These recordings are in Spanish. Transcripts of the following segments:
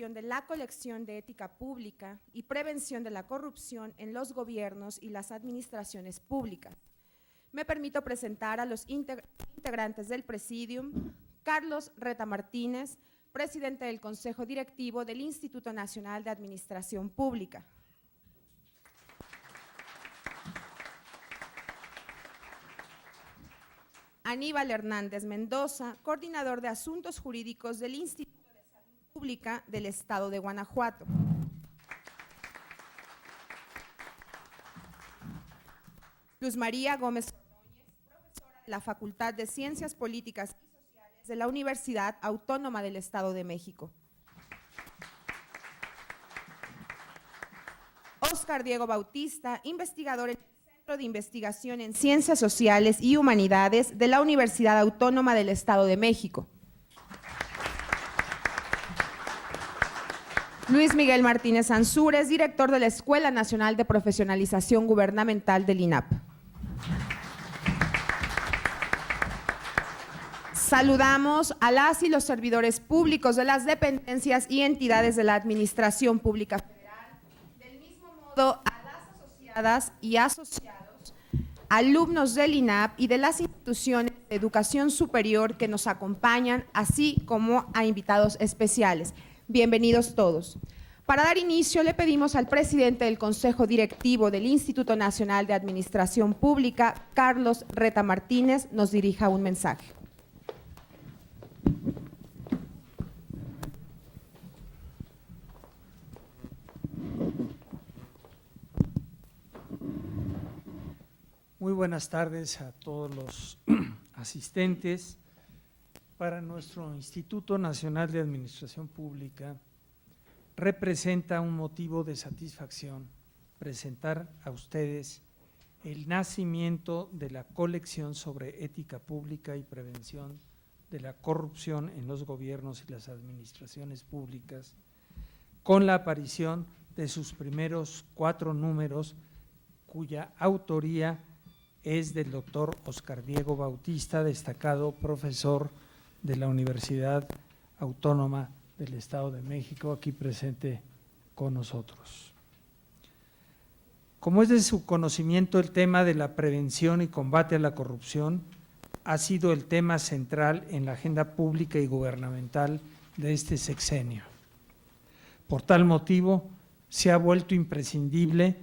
De la colección de ética pública y prevención de la corrupción en los gobiernos y las administraciones públicas. Me permito presentar a los integrantes del Presidium: Carlos Reta Martínez, presidente del Consejo Directivo del Instituto Nacional de Administración Pública. Aníbal Hernández Mendoza, coordinador de Asuntos Jurídicos del Instituto Pública del Estado de Guanajuato. Luz María Gómez Ordóñez, profesora de la Facultad de Ciencias Políticas y Sociales de la Universidad Autónoma del Estado de México. Óscar Diego Bautista, investigador en el Centro de Investigación en Ciencias Sociales y Humanidades de la Universidad Autónoma del Estado de México. Luis Miguel Martínez Ansúrez, director de la Escuela Nacional de Profesionalización Gubernamental del INAP. Saludamos a las y los servidores públicos de las dependencias y entidades de la Administración Pública Federal, del mismo modo a las asociadas y asociados, alumnos del INAP y de las instituciones de educación superior que nos acompañan, así como a invitados especiales. Bienvenidos todos. Para dar inicio, le pedimos al presidente del Consejo Directivo del Instituto Nacional de Administración Pública, Carlos Reta Martínez, nos dirija un mensaje. Muy buenas tardes a todos los asistentes. Para nuestro Instituto Nacional de Administración Pública representa un motivo de satisfacción presentar a ustedes el nacimiento de la colección sobre ética pública y prevención de la corrupción en los gobiernos y las administraciones públicas, con la aparición de sus primeros 4 números, cuya autoría es del doctor Óscar Diego Bautista, destacado profesor de la Universidad Autónoma del Estado de México, aquí presente con nosotros. Como es de su conocimiento, el tema de la prevención y combate a la corrupción ha sido el tema central en la agenda pública y gubernamental de este sexenio. Por tal motivo, se ha vuelto imprescindible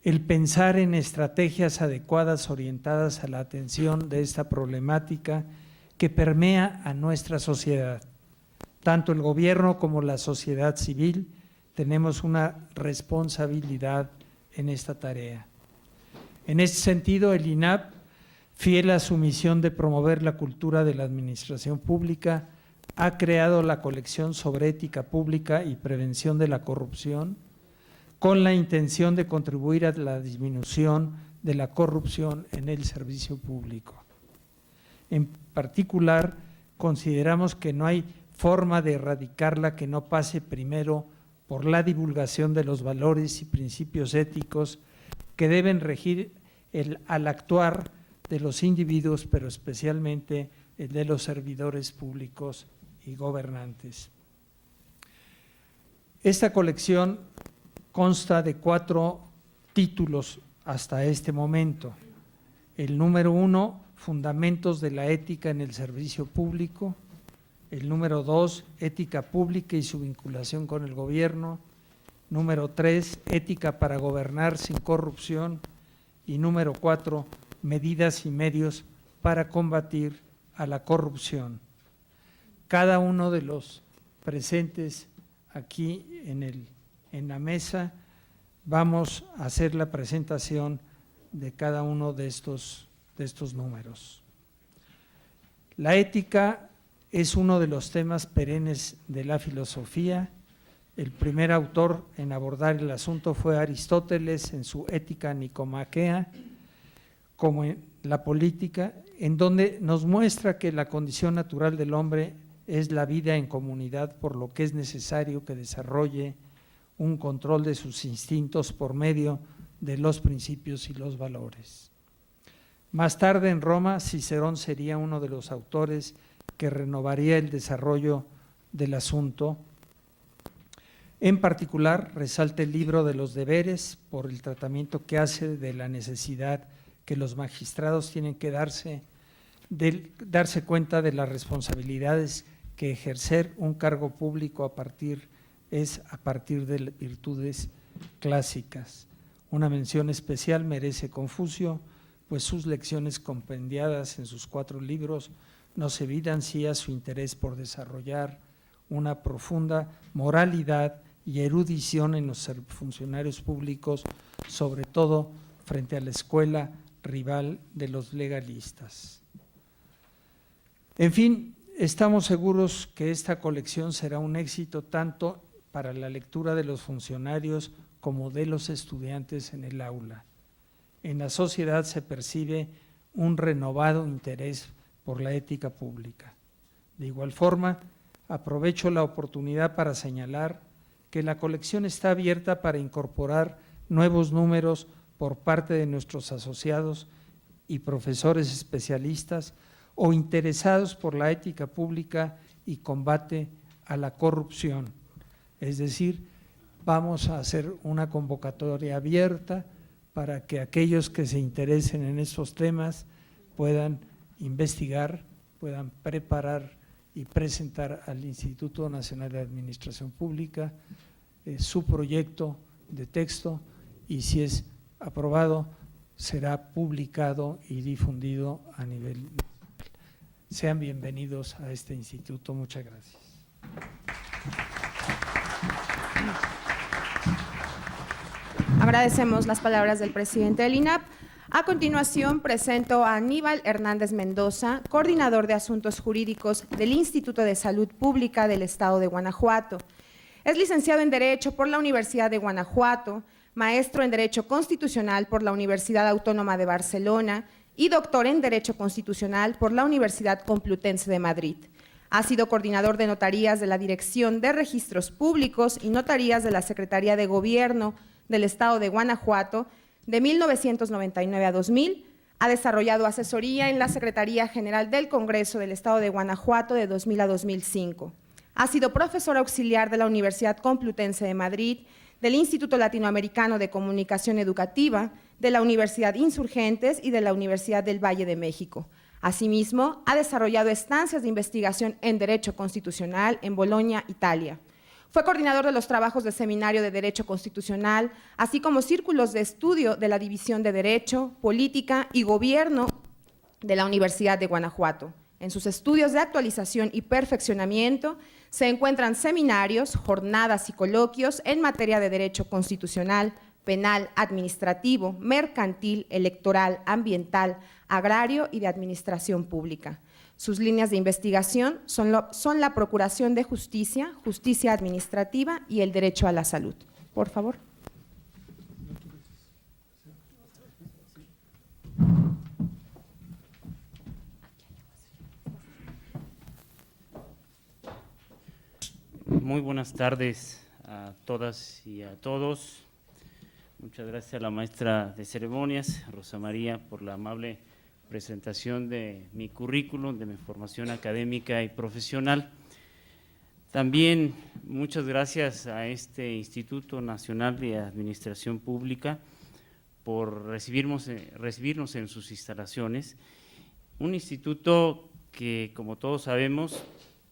el pensar en estrategias adecuadas orientadas a la atención de esta problemática que permea a nuestra sociedad. Tanto el gobierno como la sociedad civil tenemos una responsabilidad en esta tarea. En este sentido, el INAP, fiel a su misión de promover la cultura de la administración pública, ha creado la colección sobre ética pública y prevención de la corrupción, con la intención de contribuir a la disminución de la corrupción en el servicio público. En particular, consideramos que no hay forma de erradicarla que no pase primero por la divulgación de los valores y principios éticos que deben regir al actuar de los individuos, pero especialmente el de los servidores públicos y gobernantes. Esta colección consta de 4 títulos hasta este momento. El número 1, Fundamentos de la ética en el servicio público. El número 2, Ética pública y su vinculación con el gobierno. Número 3, Ética para gobernar sin corrupción. Y número 4, Medidas y medios para combatir a la corrupción. Cada uno de los presentes aquí en la mesa vamos a hacer la presentación de cada uno de estos números. La ética es uno de los temas perennes de la filosofía. El primer autor en abordar el asunto fue Aristóteles en su Ética Nicomaquea, como en la política, en donde nos muestra que la condición natural del hombre es la vida en comunidad, por lo que es necesario que desarrolle un control de sus instintos por medio de los principios y los valores. Más tarde en Roma, Cicerón sería uno de los autores que renovaría el desarrollo del asunto. En particular, resalta el libro de los deberes por el tratamiento que hace de la necesidad que los magistrados tienen que darse cuenta de las responsabilidades que ejercer un cargo público a partir de virtudes clásicas. Una mención especial merece Confucio, pues sus lecciones compendiadas en sus 4 libros nos evidencian su interés por desarrollar una profunda moralidad y erudición en los funcionarios públicos, sobre todo frente a la escuela rival de los legalistas. En fin, estamos seguros que esta colección será un éxito tanto para la lectura de los funcionarios como de los estudiantes en el aula. En la sociedad se percibe un renovado interés por la ética pública. De igual forma, aprovecho la oportunidad para señalar que la colección está abierta para incorporar nuevos números por parte de nuestros asociados y profesores especialistas o interesados por la ética pública y combate a la corrupción. Es decir, vamos a hacer una convocatoria abierta para que aquellos que se interesen en estos temas puedan investigar, puedan preparar y presentar al Instituto Nacional de Administración Pública su proyecto de texto, y si es aprobado será publicado y difundido a nivel nacional. Sean bienvenidos a este instituto. Muchas gracias. Agradecemos las palabras del presidente del INAP. A continuación, presento a Aníbal Hernández Mendoza, coordinador de Asuntos Jurídicos del Instituto de Salud Pública del Estado de Guanajuato. Es licenciado en Derecho por la Universidad de Guanajuato, maestro en Derecho Constitucional por la Universidad Autónoma de Barcelona y doctor en Derecho Constitucional por la Universidad Complutense de Madrid. Ha sido coordinador de notarías de la Dirección de Registros Públicos y notarías de la Secretaría de Gobierno del Estado de Guanajuato de 1999 a 2000. Ha desarrollado asesoría en la Secretaría General del Congreso del Estado de Guanajuato de 2000 a 2005. Ha sido profesor auxiliar de la Universidad Complutense de Madrid, del Instituto Latinoamericano de Comunicación Educativa, de la Universidad Insurgentes y de la Universidad del Valle de México. Asimismo, ha desarrollado estancias de investigación en Derecho Constitucional en Bolonia, Italia. Fue coordinador de los trabajos del Seminario de Derecho Constitucional, así como círculos de estudio de la División de Derecho, Política y Gobierno de la Universidad de Guanajuato. En sus estudios de actualización y perfeccionamiento se encuentran seminarios, jornadas y coloquios en materia de derecho constitucional, penal, administrativo, mercantil, electoral, ambiental, agrario y de administración pública. Sus líneas de investigación son la procuración de justicia, justicia administrativa y el derecho a la salud. Por favor. Muy buenas tardes a todas y a todos. Muchas gracias a la maestra de ceremonias, Rosa María, por la amable presentación de mi currículum, de mi formación académica y profesional. También muchas gracias a este Instituto Nacional de Administración Pública por recibirnos en sus instalaciones. Un instituto que, como todos sabemos,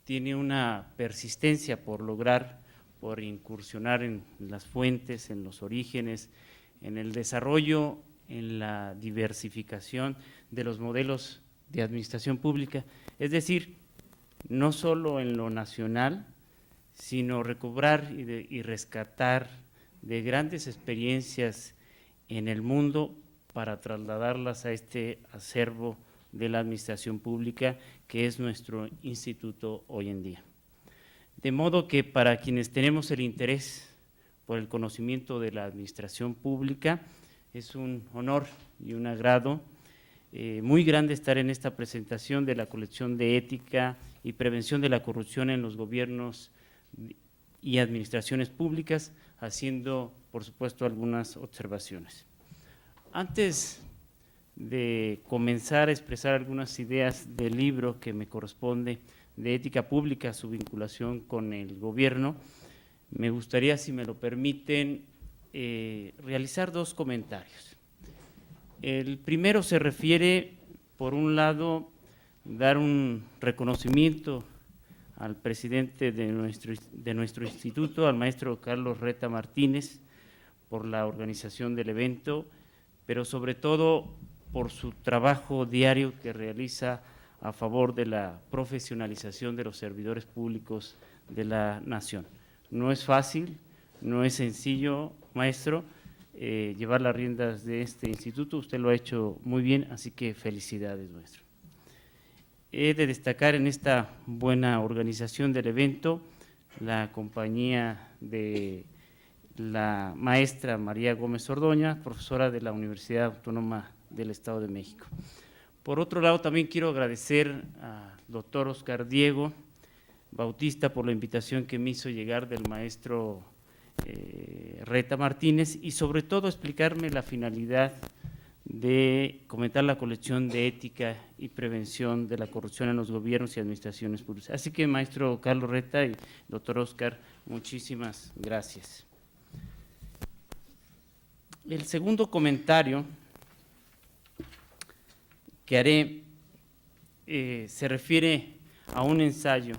tiene una persistencia por lograr, por incursionar en las fuentes, en los orígenes, en el desarrollo, en la diversificación de los modelos de administración pública, es decir, no solo en lo nacional, sino recobrar y rescatar de grandes experiencias en el mundo para trasladarlas a este acervo de la administración pública que es nuestro instituto hoy en día. De modo que para quienes tenemos el interés por el conocimiento de la administración pública, es un honor y un agrado muy grande estar en esta presentación de la colección de ética y prevención de la corrupción en los gobiernos y administraciones públicas, haciendo, por supuesto, algunas observaciones. Antes de comenzar a expresar algunas ideas del libro que me corresponde de ética pública, su vinculación con el gobierno, me gustaría, si me lo permiten, realizar dos comentarios. El primero se refiere, por un lado, dar un reconocimiento al presidente de nuestro instituto, al maestro Carlos Reta Martínez, por la organización del evento, pero sobre todo por su trabajo diario que realiza a favor de la profesionalización de los servidores públicos de la nación. No es fácil, no es sencillo, maestro, llevar las riendas de este instituto. Usted lo ha hecho muy bien, así que felicidades, maestro. He de destacar en esta buena organización del evento la compañía de la maestra María Gómez Ordoña, profesora de la Universidad Autónoma del Estado de México. Por otro lado, también quiero agradecer al doctor Oscar Diego Bautista por la invitación que me hizo llegar del maestro Reta Martínez y sobre todo explicarme la finalidad de comentar la colección de ética y prevención de la corrupción en los gobiernos y administraciones públicas. Así que, maestro Carlos Reta y doctor Oscar, muchísimas gracias. El segundo comentario que haré se refiere a un ensayo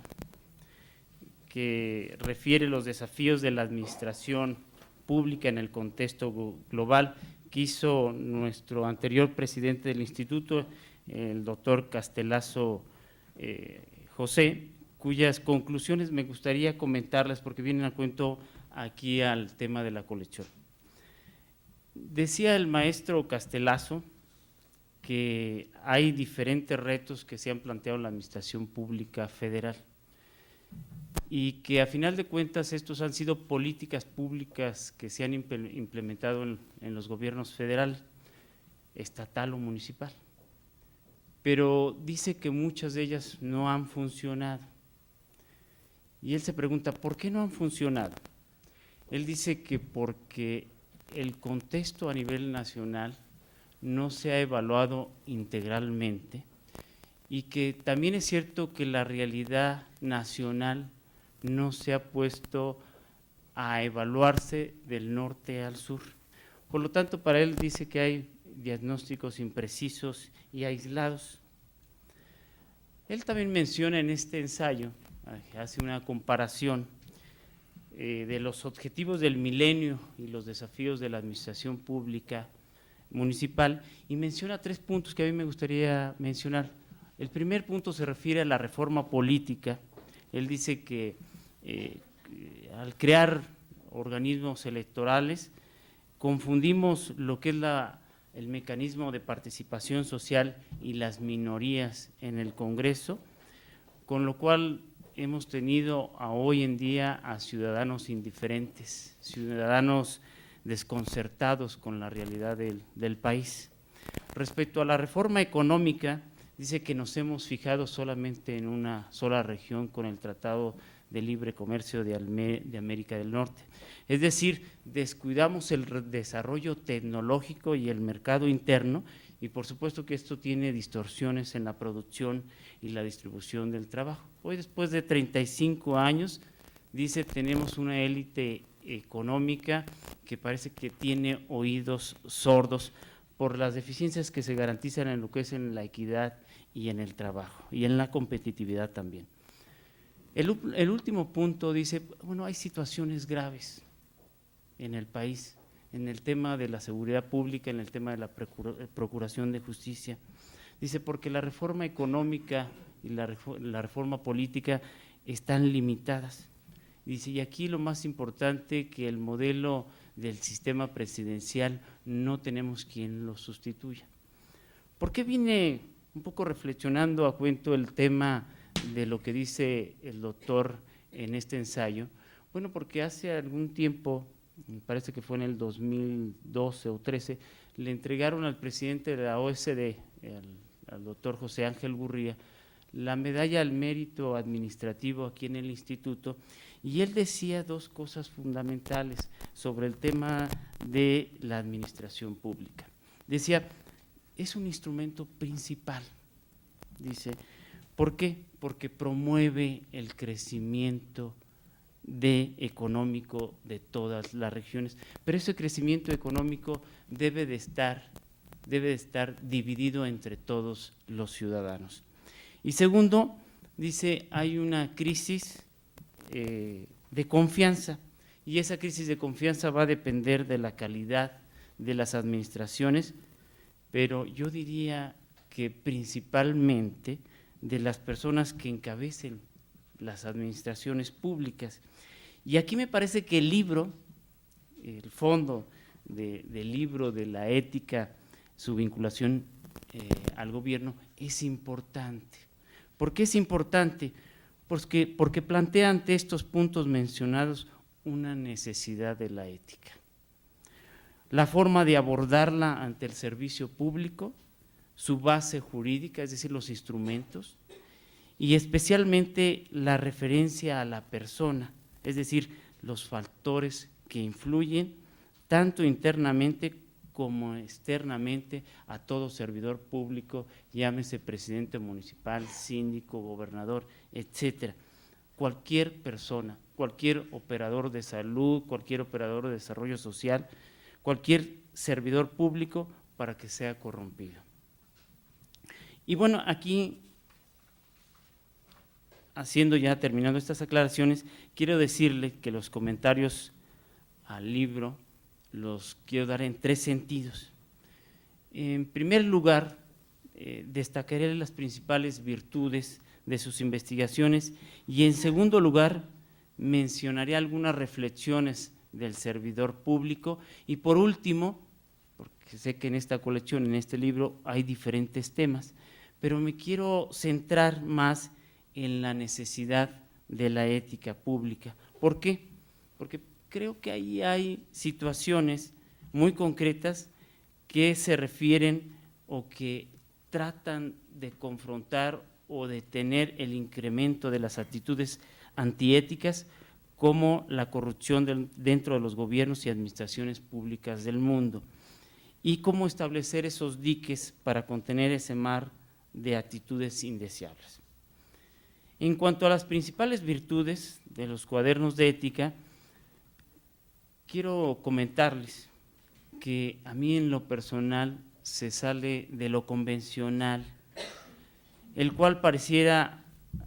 que refiere los desafíos de la administración pública en el contexto global que hizo nuestro anterior presidente del instituto, el doctor Castelazo José, cuyas conclusiones me gustaría comentarlas porque vienen a cuento aquí al tema de la colección. Decía el maestro Castelazo que hay diferentes retos que se han planteado en la administración pública federal y que a final de cuentas estos han sido políticas públicas que se han implementado en los gobiernos federal, estatal o municipal. Pero dice que muchas de ellas no han funcionado. Y él se pregunta, ¿por qué no han funcionado? Él dice que porque el contexto a nivel nacional no se ha evaluado integralmente y que también es cierto que la realidad nacional no se ha puesto a evaluarse del norte al sur. Por lo tanto, para él dice que hay diagnósticos imprecisos y aislados. Él también menciona en este ensayo, hace una comparación de los objetivos del milenio y los desafíos de la administración pública municipal y menciona 3 puntos que a mí me gustaría mencionar. El primer punto se refiere a la reforma política. Él dice que al crear organismos electorales confundimos lo que es el mecanismo de participación social y las minorías en el Congreso, con lo cual hemos tenido hoy en día a ciudadanos indiferentes, ciudadanos desconcertados con la realidad del país. Respecto a la reforma económica, dice que nos hemos fijado solamente en una sola región con el Tratado de Libre Comercio de América del Norte. Es decir, descuidamos el desarrollo tecnológico y el mercado interno y por supuesto que esto tiene distorsiones en la producción y la distribución del trabajo. Hoy, después de 35 años, dice, tenemos una élite económica que parece que tiene oídos sordos por las deficiencias que se garantizan en lo que es en la equidad y en el trabajo y en la competitividad también. El último punto dice, bueno, hay situaciones graves en el país, en el tema de la seguridad pública, en el tema de la procuración de justicia. Dice, porque la reforma económica y la reforma política están limitadas. Dice, y aquí lo más importante, que el modelo del sistema presidencial no tenemos quien lo sustituya. ¿Por qué vine un poco reflexionando a cuento el tema de lo que dice el doctor en este ensayo? Bueno, porque hace algún tiempo, me parece que fue en el 2012 o 13, le entregaron al presidente de la OSD, al doctor José Ángel Gurría, la medalla al mérito administrativo aquí en el instituto, y él decía 2 cosas fundamentales sobre el tema de la administración pública. Decía, es un instrumento principal, dice. ¿Por qué? Porque promueve el crecimiento económico de todas las regiones, pero ese crecimiento económico debe de estar dividido entre todos los ciudadanos. Y segundo, dice, hay una crisis de confianza, y esa crisis de confianza va a depender de la calidad de las administraciones, pero yo diría que principalmente de las personas que encabecen las administraciones públicas. Y aquí me parece que el libro, el fondo del libro de la ética, su vinculación al gobierno, es importante. ¿Por qué es importante? Porque plantea ante estos puntos mencionados una necesidad de la ética. La forma de abordarla ante el servicio público, su base jurídica, es decir, los instrumentos, y especialmente la referencia a la persona, es decir, los factores que influyen tanto internamente como externamente a todo servidor público, llámese presidente municipal, síndico, gobernador, etcétera. Cualquier persona, cualquier operador de salud, cualquier operador de desarrollo social, cualquier servidor público para que sea corrompido. Y bueno, aquí, terminando estas aclaraciones, quiero decirle que los comentarios al libro los quiero dar en 3 sentidos. En primer lugar, destacaré las principales virtudes de sus investigaciones, y en segundo lugar, mencionaré algunas reflexiones del servidor público, y por último, porque sé que en esta colección, en este libro, hay diferentes temas, pero me quiero centrar más en la necesidad de la ética pública. ¿Por qué? Porque creo que ahí hay situaciones muy concretas que se refieren o que tratan de confrontar o de tener el incremento de las actitudes antiéticas, como la corrupción dentro de los gobiernos y administraciones públicas del mundo, y cómo establecer esos diques para contener ese mar de actitudes indeseables. En cuanto a las principales virtudes de los cuadernos de ética, quiero comentarles que a mí en lo personal se sale de lo convencional, el cual pareciera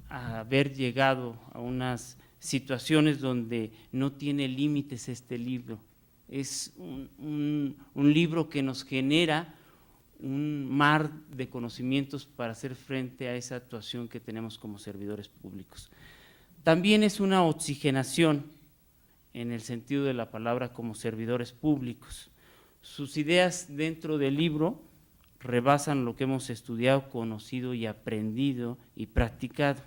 haber llegado a unas situaciones donde no tiene límites este libro. Es un libro que nos genera un mar de conocimientos para hacer frente a esa actuación que tenemos como servidores públicos. También es una oxigenación en el sentido de la palabra como servidores públicos. Sus ideas dentro del libro rebasan lo que hemos estudiado, conocido y aprendido y practicado.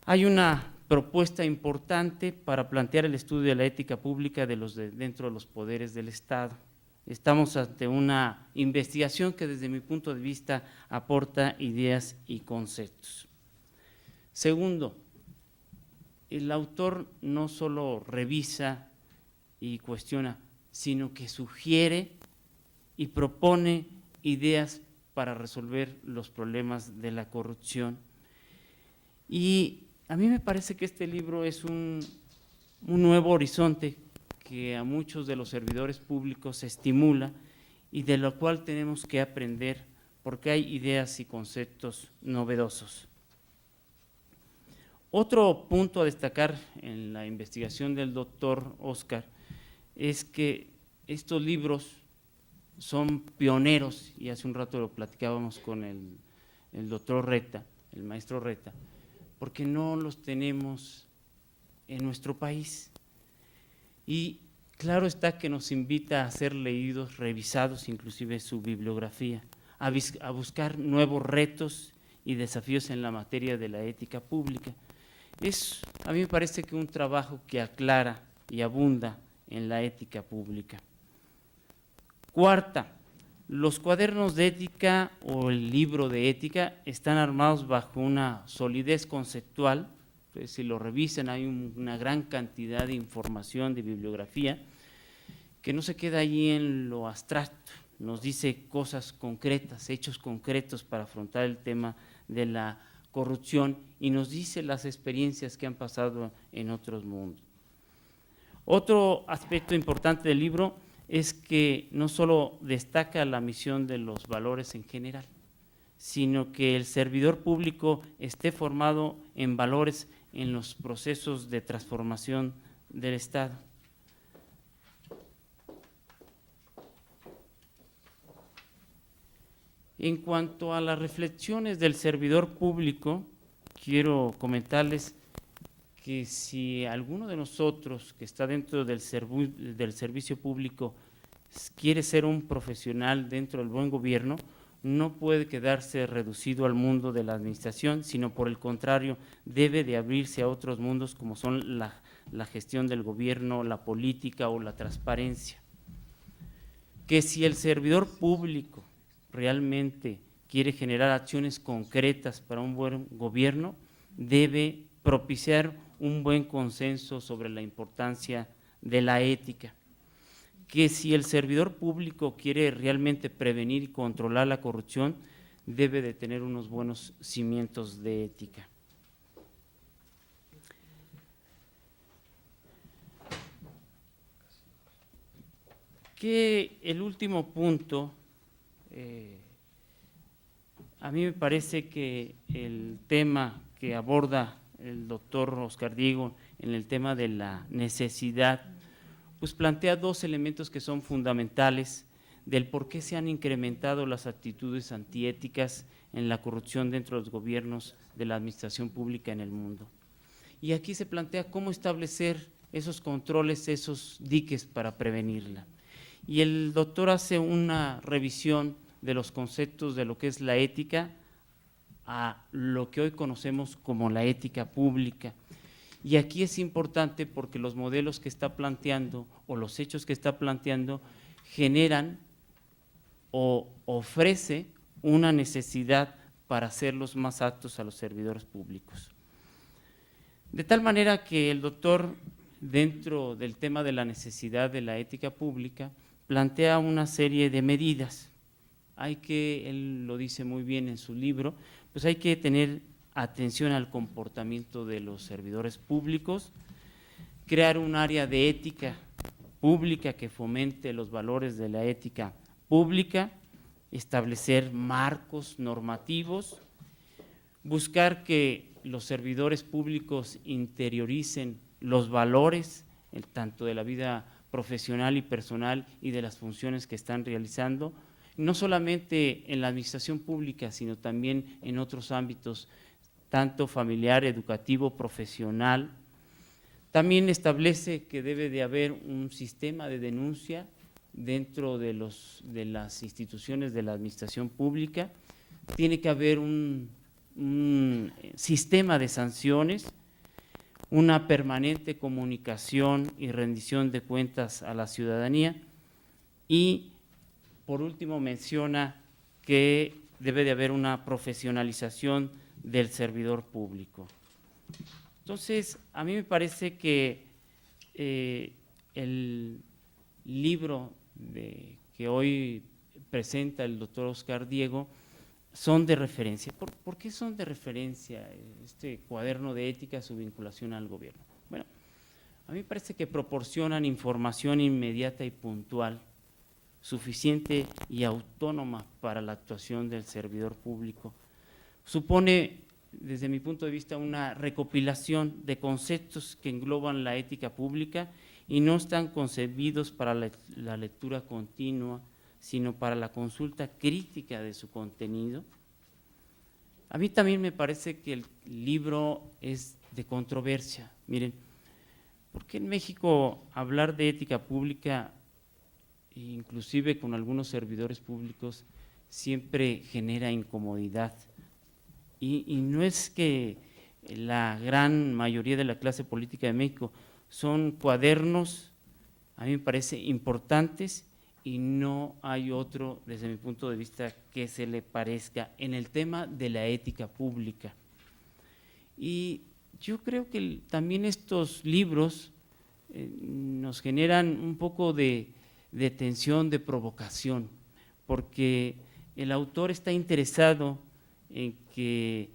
Hay una propuesta importante para plantear el estudio de la ética pública dentro de los poderes del Estado. Estamos ante una investigación que desde mi punto de vista aporta ideas y conceptos. Segundo, el autor no solo revisa y cuestiona, sino que sugiere y propone ideas para resolver los problemas de la corrupción. Y a mí me parece que este libro es un nuevo horizonte que a muchos de los servidores públicos se estimula y de lo cual tenemos que aprender, porque hay ideas y conceptos novedosos. Otro punto a destacar en la investigación del doctor Oscar es que estos libros son pioneros, y hace un rato lo platicábamos con el doctor Reta, el maestro Reta, porque no los tenemos en nuestro país. Y claro está que nos invita a ser leídos, revisados, inclusive su bibliografía, a buscar nuevos retos y desafíos en la materia de la ética pública. A mí me parece que un trabajo que aclara y abunda en la ética pública. Cuarta, los cuadernos de ética o el libro de ética están armados bajo una solidez conceptual. Entonces, si lo revisan, hay una gran cantidad de información, de bibliografía, que no se queda ahí en lo abstracto, nos dice cosas concretas, hechos concretos para afrontar el tema de la corrupción y nos dice las experiencias que han pasado en otros mundos. Otro aspecto importante del libro es que no solo destaca la misión de los valores en general, sino que el servidor público esté formado en valores en los procesos de transformación del Estado. En cuanto a las reflexiones del servidor público, quiero comentarles que si alguno de nosotros que está dentro del servicio público quiere ser un profesional dentro del buen gobierno, no puede quedarse reducido al mundo de la administración, sino por el contrario, debe de abrirse a otros mundos como son la gestión del gobierno, la política o la transparencia. Que si el servidor público realmente quiere generar acciones concretas para un buen gobierno, debe propiciar un buen consenso sobre la importancia de la ética. Que si el servidor público quiere realmente prevenir y controlar la corrupción, debe de tener unos buenos cimientos de ética. Que el último punto, a mí me parece que el tema que aborda el doctor Oscar Diego en el tema de la necesidad, pues plantea dos elementos que son fundamentales del por qué se han incrementado las actitudes antiéticas en la corrupción dentro de los gobiernos de la administración pública en el mundo. Y aquí se plantea cómo establecer esos controles, esos diques para prevenirla. Y el doctor hace una revisión de los conceptos de lo que es la ética a lo que hoy conocemos como la ética pública. Y aquí es importante porque los modelos que está planteando o los hechos que está planteando generan o ofrece una necesidad para hacerlos más aptos a los servidores públicos. De tal manera que el doctor, dentro del tema de la necesidad de la ética pública, plantea una serie de medidas. Hay que, él lo dice muy bien en su libro, pues hay que tener atención al comportamiento de los servidores públicos, crear un área de ética pública que fomente los valores de la ética pública, establecer marcos normativos, buscar que los servidores públicos interioricen los valores, tanto de la vida profesional y personal y de las funciones que están realizando, no solamente en la administración pública, sino también en otros ámbitos, tanto familiar, educativo, profesional. También establece que debe de haber un sistema de denuncia dentro de las instituciones de la administración pública. Tiene que haber un sistema de sanciones, una permanente comunicación y rendición de cuentas a la ciudadanía y, por último, menciona que debe de haber una profesionalización del servidor público. Entonces, a mí me parece que el libro que hoy presenta el doctor Oscar Diego son de referencia. ¿Por qué son de referencia este cuaderno de ética, su vinculación al gobierno? Bueno, a mí me parece que proporcionan información inmediata y puntual, suficiente y autónoma para la actuación del servidor público. Supone, desde mi punto de vista, una recopilación de conceptos que engloban la ética pública y no están concebidos para la lectura continua, sino para la consulta crítica de su contenido. A mí también me parece que el libro es de controversia. Miren, ¿por qué en México hablar de ética pública, inclusive con algunos servidores públicos, siempre genera incomodidad? Y no es que la gran mayoría de la clase política de México, son cuadernos, a mí me parece, importantes, y no hay otro, desde mi punto de vista, que se le parezca en el tema de la ética pública. Y yo creo que también estos libros nos generan un poco de tensión, de provocación, porque el autor está interesado en que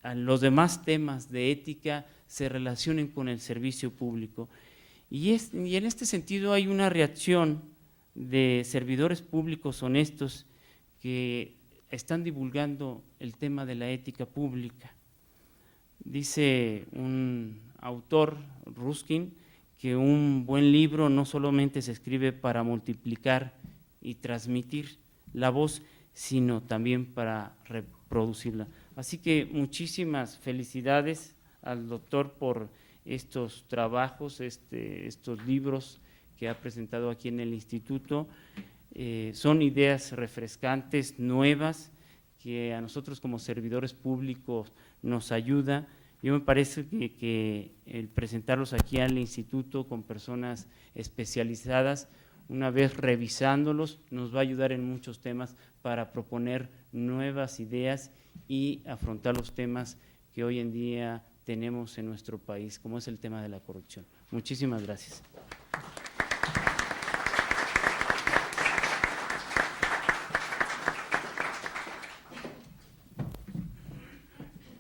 a los demás temas de ética se relacionen con el servicio público. Y en este sentido hay una reacción de servidores públicos honestos que están divulgando el tema de la ética pública. Dice un autor, Ruskin, que un buen libro no solamente se escribe para multiplicar y transmitir la voz, sino también para reproducirla. Así que muchísimas felicidades al doctor por estos trabajos, estos libros que ha presentado aquí en el instituto. Son ideas refrescantes, nuevas, que a nosotros como servidores públicos nos ayuda. Yo me parece que el presentarlos aquí al instituto con personas especializadas, una vez revisándolos, nos va a ayudar en muchos temas para proponer nuevas ideas y afrontar los temas que hoy en día tenemos en nuestro país, como es el tema de la corrupción. Muchísimas gracias.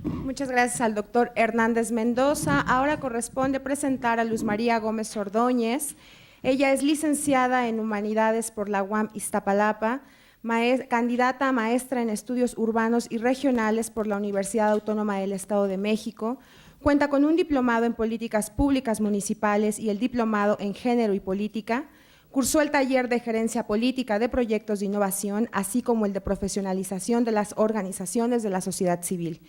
Muchas gracias al doctor Hernández Mendoza. Ahora corresponde presentar a Luz María Gómez Ordóñez. Ella es licenciada en Humanidades por la UAM Iztapalapa, candidata a maestra en Estudios Urbanos y Regionales por la Universidad Autónoma del Estado de México. Cuenta con un diplomado en Políticas Públicas Municipales y el diplomado en Género y Política. Cursó el taller de Gerencia Política de Proyectos de Innovación, así como el de Profesionalización de las Organizaciones de la Sociedad Civil.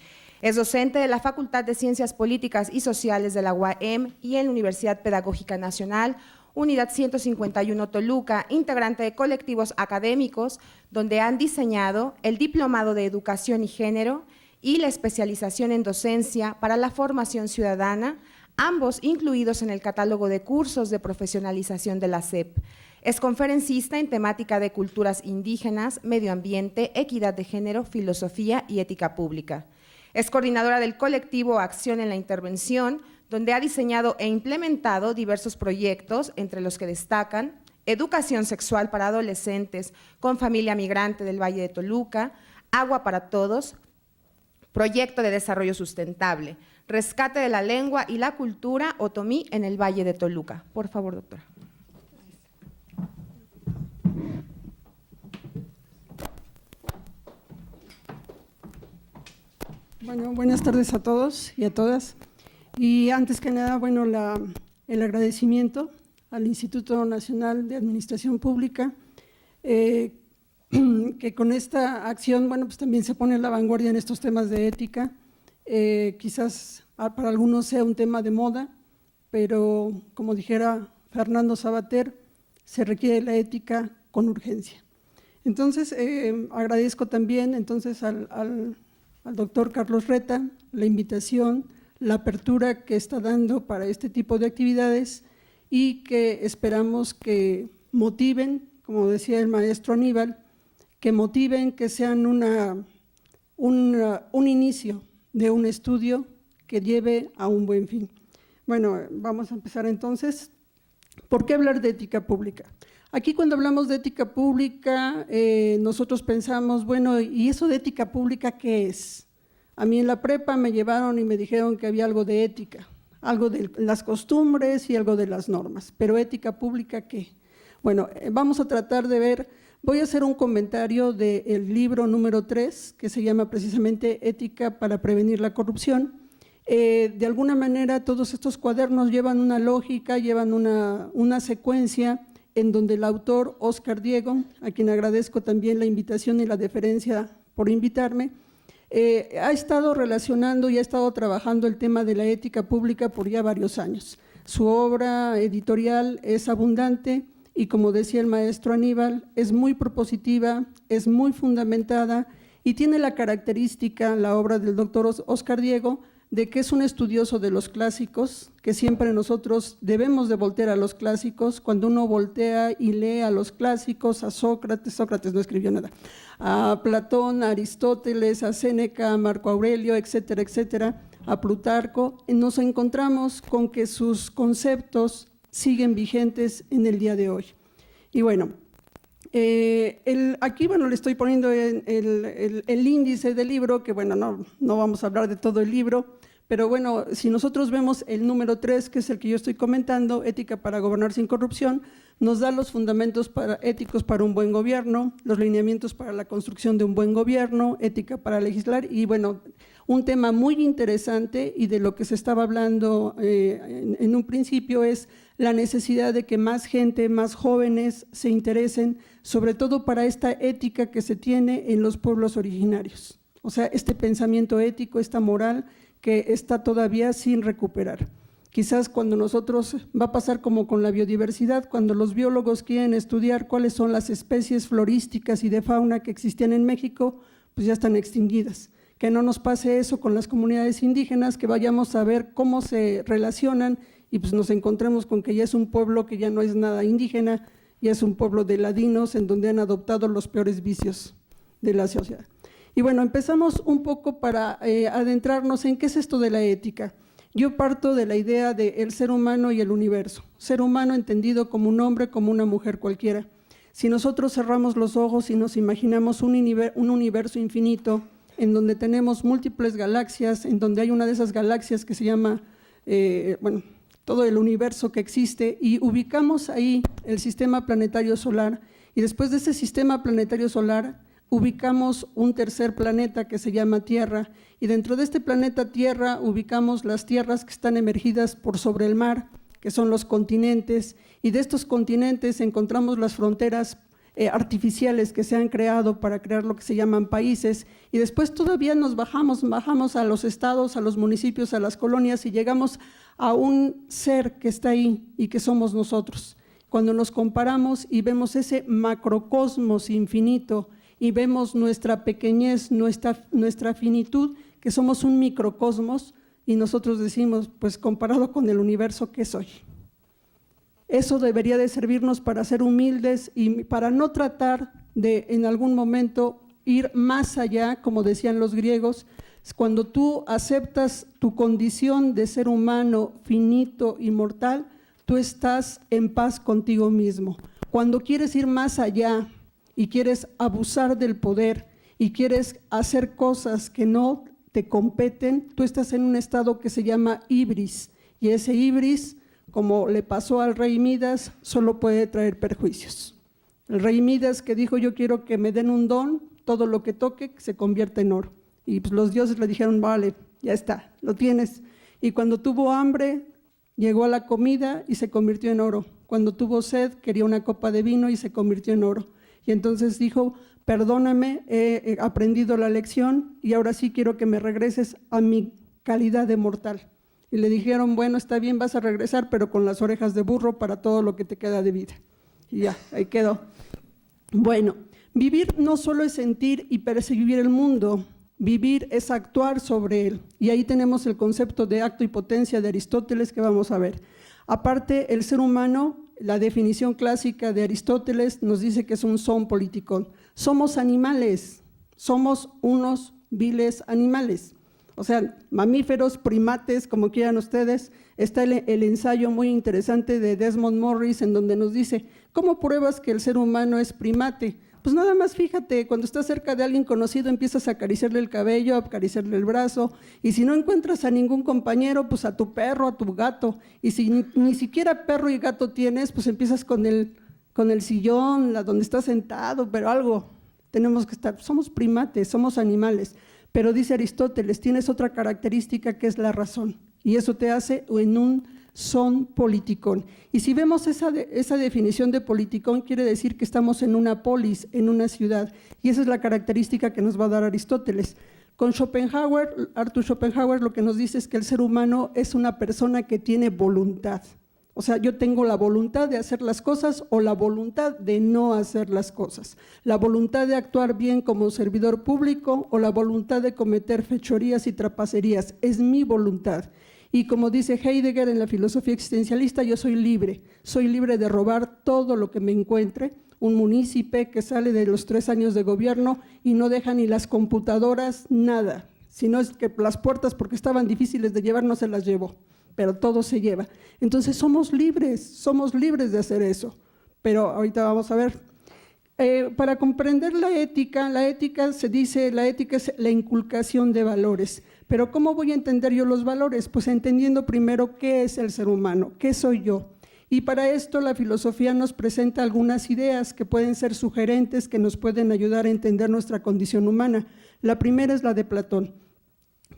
Es docente de la Facultad de Ciencias Políticas y Sociales de la UAM y en la Universidad Pedagógica Nacional, Unidad 151 Toluca, integrante de colectivos académicos, donde han diseñado el Diplomado de Educación y Género y la especialización en docencia para la formación ciudadana, ambos incluidos en el catálogo de cursos de profesionalización de la SEP. Es conferencista en temática de culturas indígenas, medio ambiente, equidad de género, filosofía y ética pública. Es coordinadora del colectivo Acción en la Intervención, donde ha diseñado e implementado diversos proyectos, entre los que destacan Educación Sexual para Adolescentes con Familia Migrante del Valle de Toluca, Agua para Todos, Proyecto de Desarrollo Sustentable, Rescate de la Lengua y la Cultura Otomí en el Valle de Toluca. Por favor, doctora. Bueno, buenas tardes a todos y a todas. Y antes que nada, bueno, el agradecimiento al Instituto Nacional de Administración Pública, que con esta acción, bueno, pues también se pone en la vanguardia en estos temas de ética. Quizás para algunos sea un tema de moda, pero como dijera Fernando Sabater, se requiere la ética con urgencia. Entonces, agradezco también entonces al doctor Carlos Reta la invitación, la apertura que está dando para este tipo de actividades y que esperamos que motiven, como decía el maestro Aníbal, que motiven, que sean un inicio de un estudio que lleve a un buen fin. Bueno, vamos a empezar entonces. ¿Por qué hablar de ética pública? Aquí cuando hablamos de ética pública, nosotros pensamos, bueno, ¿y eso de ética pública qué es? A mí en la prepa me llevaron y me dijeron que había algo de ética, algo de las costumbres y algo de las normas, pero ética pública ¿qué? Bueno, vamos a tratar de ver, voy a hacer un comentario del libro número 3, que se llama precisamente Ética para prevenir la corrupción. De alguna manera todos estos cuadernos llevan una lógica, llevan una secuencia en donde el autor, Óscar Diego, a quien agradezco también la invitación y la deferencia por invitarme, ha estado relacionando y ha estado trabajando el tema de la ética pública por ya varios años. Su obra editorial es abundante y, como decía el maestro Aníbal, es muy propositiva, es muy fundamentada y tiene la característica, la obra del doctor Óscar Diego, de que es un estudioso de los clásicos, que siempre nosotros debemos de voltear a los clásicos. Cuando uno voltea y lee a los clásicos, a Sócrates no escribió nada, a Platón, a Aristóteles, a Séneca, a Marco Aurelio, etcétera, etcétera, a Plutarco, nos encontramos con que sus conceptos siguen vigentes en el día de hoy. Y bueno, Aquí, bueno, le estoy poniendo el índice del libro, que bueno, no vamos a hablar de todo el libro, pero bueno, si nosotros vemos el número 3, que es el que yo estoy comentando, Ética para gobernar sin corrupción, nos da los fundamentos éticos para un buen gobierno, los lineamientos para la construcción de un buen gobierno, ética para legislar y bueno, un tema muy interesante y de lo que se estaba hablando en un principio es la necesidad de que más gente, más jóvenes se interesen, sobre todo para esta ética que se tiene en los pueblos originarios. O sea, este pensamiento ético, esta moral que está todavía sin recuperar. Quizás cuando nosotros, va a pasar como con la biodiversidad, cuando los biólogos quieren estudiar cuáles son las especies florísticas y de fauna que existían en México, pues ya están extinguidas. Que no nos pase eso con las comunidades indígenas, que vayamos a ver cómo se relacionan y pues nos encontremos con que ya es un pueblo que ya no es nada indígena, ya es un pueblo de ladinos en donde han adoptado los peores vicios de la sociedad. Y bueno, empezamos un poco para adentrarnos en qué es esto de la ética. Yo parto de la idea del ser humano y el universo. Ser humano entendido como un hombre, como una mujer cualquiera. Si nosotros cerramos los ojos y nos imaginamos un universo infinito en donde tenemos múltiples galaxias, en donde hay una de esas galaxias que se llama, bueno, todo el universo que existe, y ubicamos ahí el sistema planetario solar, y después de ese sistema planetario solar ubicamos un tercer planeta que se llama Tierra, y dentro de este planeta Tierra ubicamos las tierras que están emergidas por sobre el mar, que son los continentes, y de estos continentes encontramos las fronteras artificiales que se han creado para crear lo que se llaman países, y después todavía nos bajamos a los estados, a los municipios, a las colonias, y llegamos a un ser que está ahí y que somos nosotros. Cuando nos comparamos y vemos ese macrocosmos infinito y vemos nuestra pequeñez, nuestra finitud, que somos un microcosmos, y nosotros decimos, pues comparado con el universo, ¿qué soy? Eso debería de servirnos para ser humildes y para no tratar de en algún momento ir más allá, como decían los griegos. Cuando tú aceptas tu condición de ser humano finito y mortal, tú estás en paz contigo mismo. Cuando quieres ir más allá y quieres abusar del poder y quieres hacer cosas que no te competen, tú estás en un estado que se llama ibris, y ese ibris, como le pasó al rey Midas, solo puede traer perjuicios. El rey Midas que dijo, yo quiero que me den un don, todo lo que toque se convierta en oro. Y pues los dioses le dijeron, vale, ya está, lo tienes. Y cuando tuvo hambre, llegó a la comida y se convirtió en oro. Cuando tuvo sed, quería una copa de vino y se convirtió en oro. Y entonces dijo, perdóname, he aprendido la lección y ahora sí quiero que me regreses a mi calidad de mortal. Y le dijeron, bueno, está bien, vas a regresar, pero con las orejas de burro para todo lo que te queda de vida. Y ya, ahí quedó. Bueno, vivir no solo es sentir y percibir el mundo, vivir es actuar sobre él. Y ahí tenemos el concepto de acto y potencia de Aristóteles que vamos a ver. Aparte, el ser humano, la definición clásica de Aristóteles nos dice que es un son politikon. Somos animales, somos unos viles animales. O sea, mamíferos, primates, como quieran ustedes. Está el ensayo muy interesante de Desmond Morris en donde nos dice, ¿cómo pruebas que el ser humano es primate? Pues nada más fíjate, cuando estás cerca de alguien conocido empiezas a acariciarle el cabello, a acariciarle el brazo, y si no encuentras a ningún compañero, pues a tu perro, a tu gato, y si ni siquiera perro y gato tienes, pues empiezas con el sillón, donde estás sentado, pero algo, tenemos que estar, somos primates, somos animales. Pero dice Aristóteles, tienes otra característica que es la razón, y eso te hace en un son politikon. Y si vemos esa definición de politikon, quiere decir que estamos en una polis, en una ciudad, y esa es la característica que nos va a dar Aristóteles. Con Schopenhauer, Arthur Schopenhauer lo que nos dice es que el ser humano es una persona que tiene voluntad. O sea, yo tengo la voluntad de hacer las cosas o la voluntad de no hacer las cosas. La voluntad de actuar bien como servidor público o la voluntad de cometer fechorías y trapacerías. Es mi voluntad. Y como dice Heidegger en la filosofía existencialista, yo soy libre de robar todo lo que me encuentre. Un munícipe que sale de los 3 años de gobierno y no deja ni las computadoras, nada. Si no es que las puertas, porque estaban difíciles de llevar, no se las llevó, pero todo se lleva. Entonces somos libres de hacer eso. Pero ahorita vamos a ver. Para comprender la ética se dice, la ética es la inculcación de valores. Pero ¿cómo voy a entender yo los valores? Pues entendiendo primero qué es el ser humano, qué soy yo. Y para esto la filosofía nos presenta algunas ideas que pueden ser sugerentes, que nos pueden ayudar a entender nuestra condición humana. La primera es la de Platón.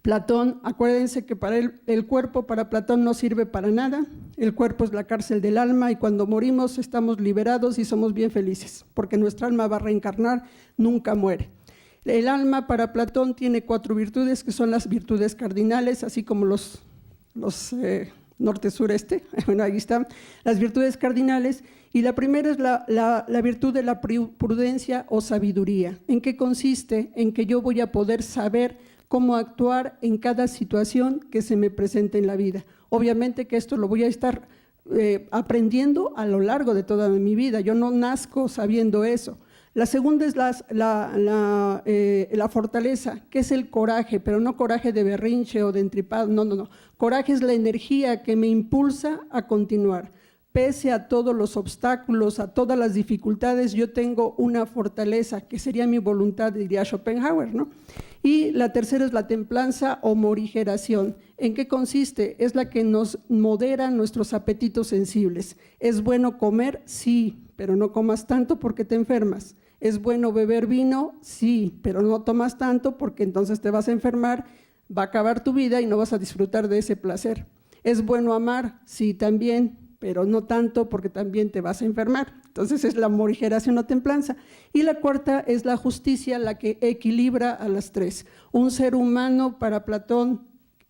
Platón, acuérdense que para el cuerpo, para Platón no sirve para nada, el cuerpo es la cárcel del alma y cuando morimos estamos liberados y somos bien felices, porque nuestra alma va a reencarnar, nunca muere. El alma para Platón tiene 4 virtudes, que son las virtudes cardinales, así como los norte, sur, este, bueno, ahí están las virtudes cardinales, y la primera es la virtud de la prudencia o sabiduría. ¿En qué consiste? En que yo voy a poder saber cómo actuar en cada situación que se me presente en la vida. Obviamente que esto lo voy a estar aprendiendo a lo largo de toda mi vida, yo no nazco sabiendo eso. La segunda es la fortaleza, que es el coraje, pero no coraje de berrinche o de entripado, no. Coraje es la energía que me impulsa a continuar. Pese a todos los obstáculos, a todas las dificultades, yo tengo una fortaleza, que sería mi voluntad, diría Schopenhauer, ¿no? Y la tercera es la templanza o morigeración. ¿En qué consiste? Es la que nos modera nuestros apetitos sensibles. ¿Es bueno comer? Sí, pero no comas tanto porque te enfermas. ¿Es bueno beber vino? Sí, pero no tomas tanto porque entonces te vas a enfermar, va a acabar tu vida y no vas a disfrutar de ese placer. ¿Es bueno amar? Sí, también, pero no tanto porque también te vas a enfermar. Entonces es la morigeración o templanza. Y la cuarta es la justicia, la que equilibra a las 3. Un ser humano para Platón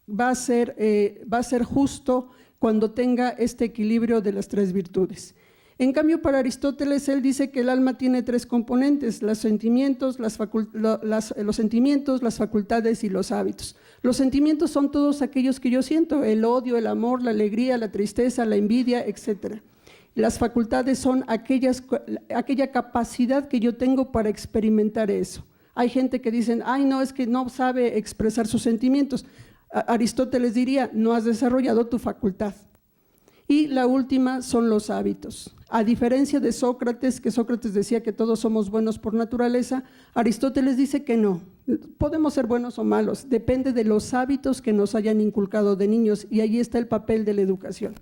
va a ser justo cuando tenga este equilibrio de las 3 virtudes. En cambio, para Aristóteles, él dice que el alma tiene 3 componentes, los sentimientos, las facultades y los hábitos. Los sentimientos son todos aquellos que yo siento, el odio, el amor, la alegría, la tristeza, la envidia, etc. Las facultades son aquella capacidad que yo tengo para experimentar eso. Hay gente que dicen, ay, no, es que no sabe expresar sus sentimientos. Aristóteles diría, no has desarrollado tu facultad. Y la última son los hábitos. A diferencia de Sócrates, que Sócrates decía que todos somos buenos por naturaleza, Aristóteles dice que no, podemos ser buenos o malos, depende de los hábitos que nos hayan inculcado de niños y ahí está el papel de la educación.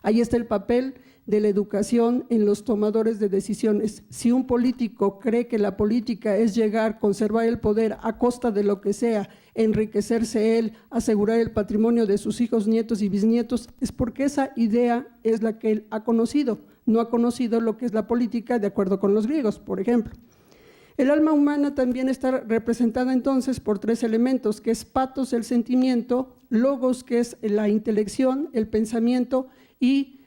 Ahí está el papel de la educación en los tomadores de decisiones. Si un político cree que la política es llegar, conservar el poder a costa de lo que sea, enriquecerse él, asegurar el patrimonio de sus hijos, nietos y bisnietos, es porque esa idea es la que él ha conocido, no ha conocido lo que es la política de acuerdo con los griegos, por ejemplo. El alma humana también está representada entonces por 3 elementos, que es patos, el sentimiento, logos, que es la intelección, el pensamiento, y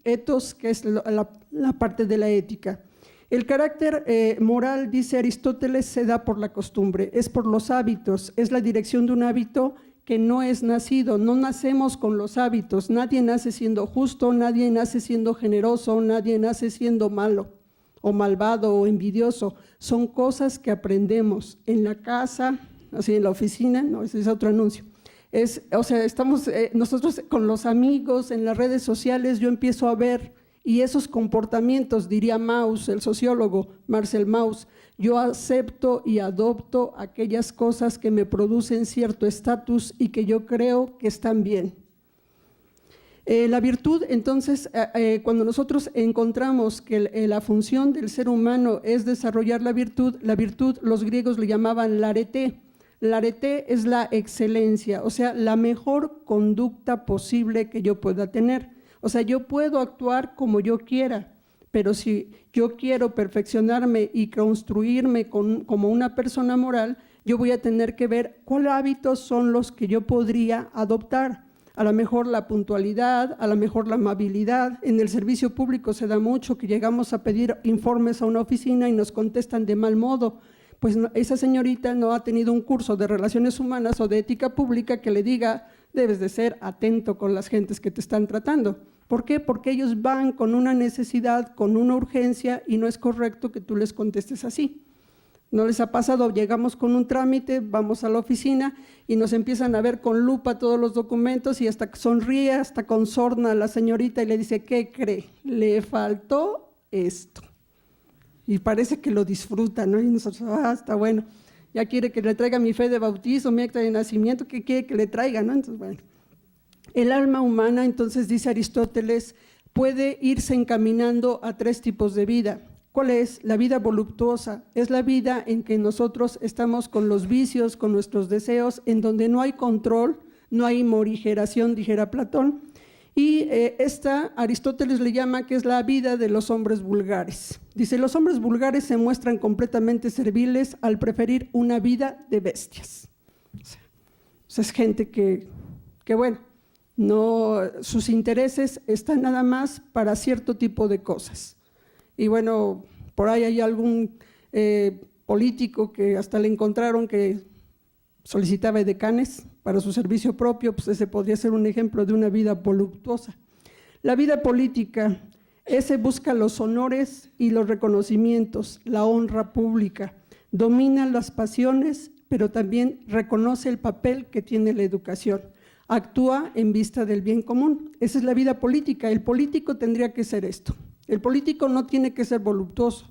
ethos, que es la parte de la ética. El carácter moral, dice Aristóteles, se da por la costumbre, es por los hábitos, es la dirección de un hábito que no es nacido, no nacemos con los hábitos, nadie nace siendo justo, nadie nace siendo generoso, nadie nace siendo malo o malvado o envidioso, son cosas que aprendemos en la casa, así en la oficina, no, ese es otro anuncio. Estamos nosotros con los amigos, en las redes sociales, yo empiezo a ver, y esos comportamientos, diría Mauss, el sociólogo Marcel Mauss, yo acepto y adopto aquellas cosas que me producen cierto estatus y que yo creo que están bien. La virtud, entonces, cuando nosotros encontramos que la función del ser humano es desarrollar la virtud los griegos le llamaban l'arete. La arete es la excelencia, o sea, la mejor conducta posible que yo pueda tener. O sea, yo puedo actuar como yo quiera, pero si yo quiero perfeccionarme y construirme como una persona moral, yo voy a tener que ver cuáles hábitos son los que yo podría adoptar. A lo mejor la puntualidad, a lo mejor la amabilidad. En el servicio público se da mucho que llegamos a pedir informes a una oficina y nos contestan de mal modo. Pues esa señorita no ha tenido un curso de relaciones humanas o de ética pública que le diga, debes de ser atento con las gentes que te están tratando. ¿Por qué? Porque ellos van con una necesidad, con una urgencia y no es correcto que tú les contestes así. ¿No les ha pasado? Llegamos con un trámite, vamos a la oficina y nos empiezan a ver con lupa todos los documentos y hasta sonríe, hasta con sorna a la señorita y le dice, ¿qué cree? Le faltó esto. y parece que lo disfruta, ¿no? Y nosotros, está bueno, ya quiere que le traiga mi fe de bautizo, mi acta de nacimiento, ¿qué quiere que le traiga, no? Entonces, bueno. El alma humana, entonces dice Aristóteles, puede irse encaminando a 3 tipos de vida. ¿Cuál es? La vida voluptuosa. Es la vida en que nosotros estamos con los vicios, con nuestros deseos, en donde no hay control, no hay morigeración, dijera Platón. Y esta Aristóteles le llama que es la vida de los hombres vulgares. Dice, los hombres vulgares se muestran completamente serviles al preferir una vida de bestias. O sea, es gente que bueno, no, sus intereses están nada más para cierto tipo de cosas. Y bueno, por ahí hay algún político que hasta le encontraron que solicitaba edecanes para su servicio propio, pues ese podría ser un ejemplo de una vida voluptuosa. La vida política, ese busca los honores y los reconocimientos, la honra pública, domina las pasiones, pero también reconoce el papel que tiene la educación, actúa en vista del bien común. Esa es la vida política. El político tendría que ser esto. El político no tiene que ser voluptuoso,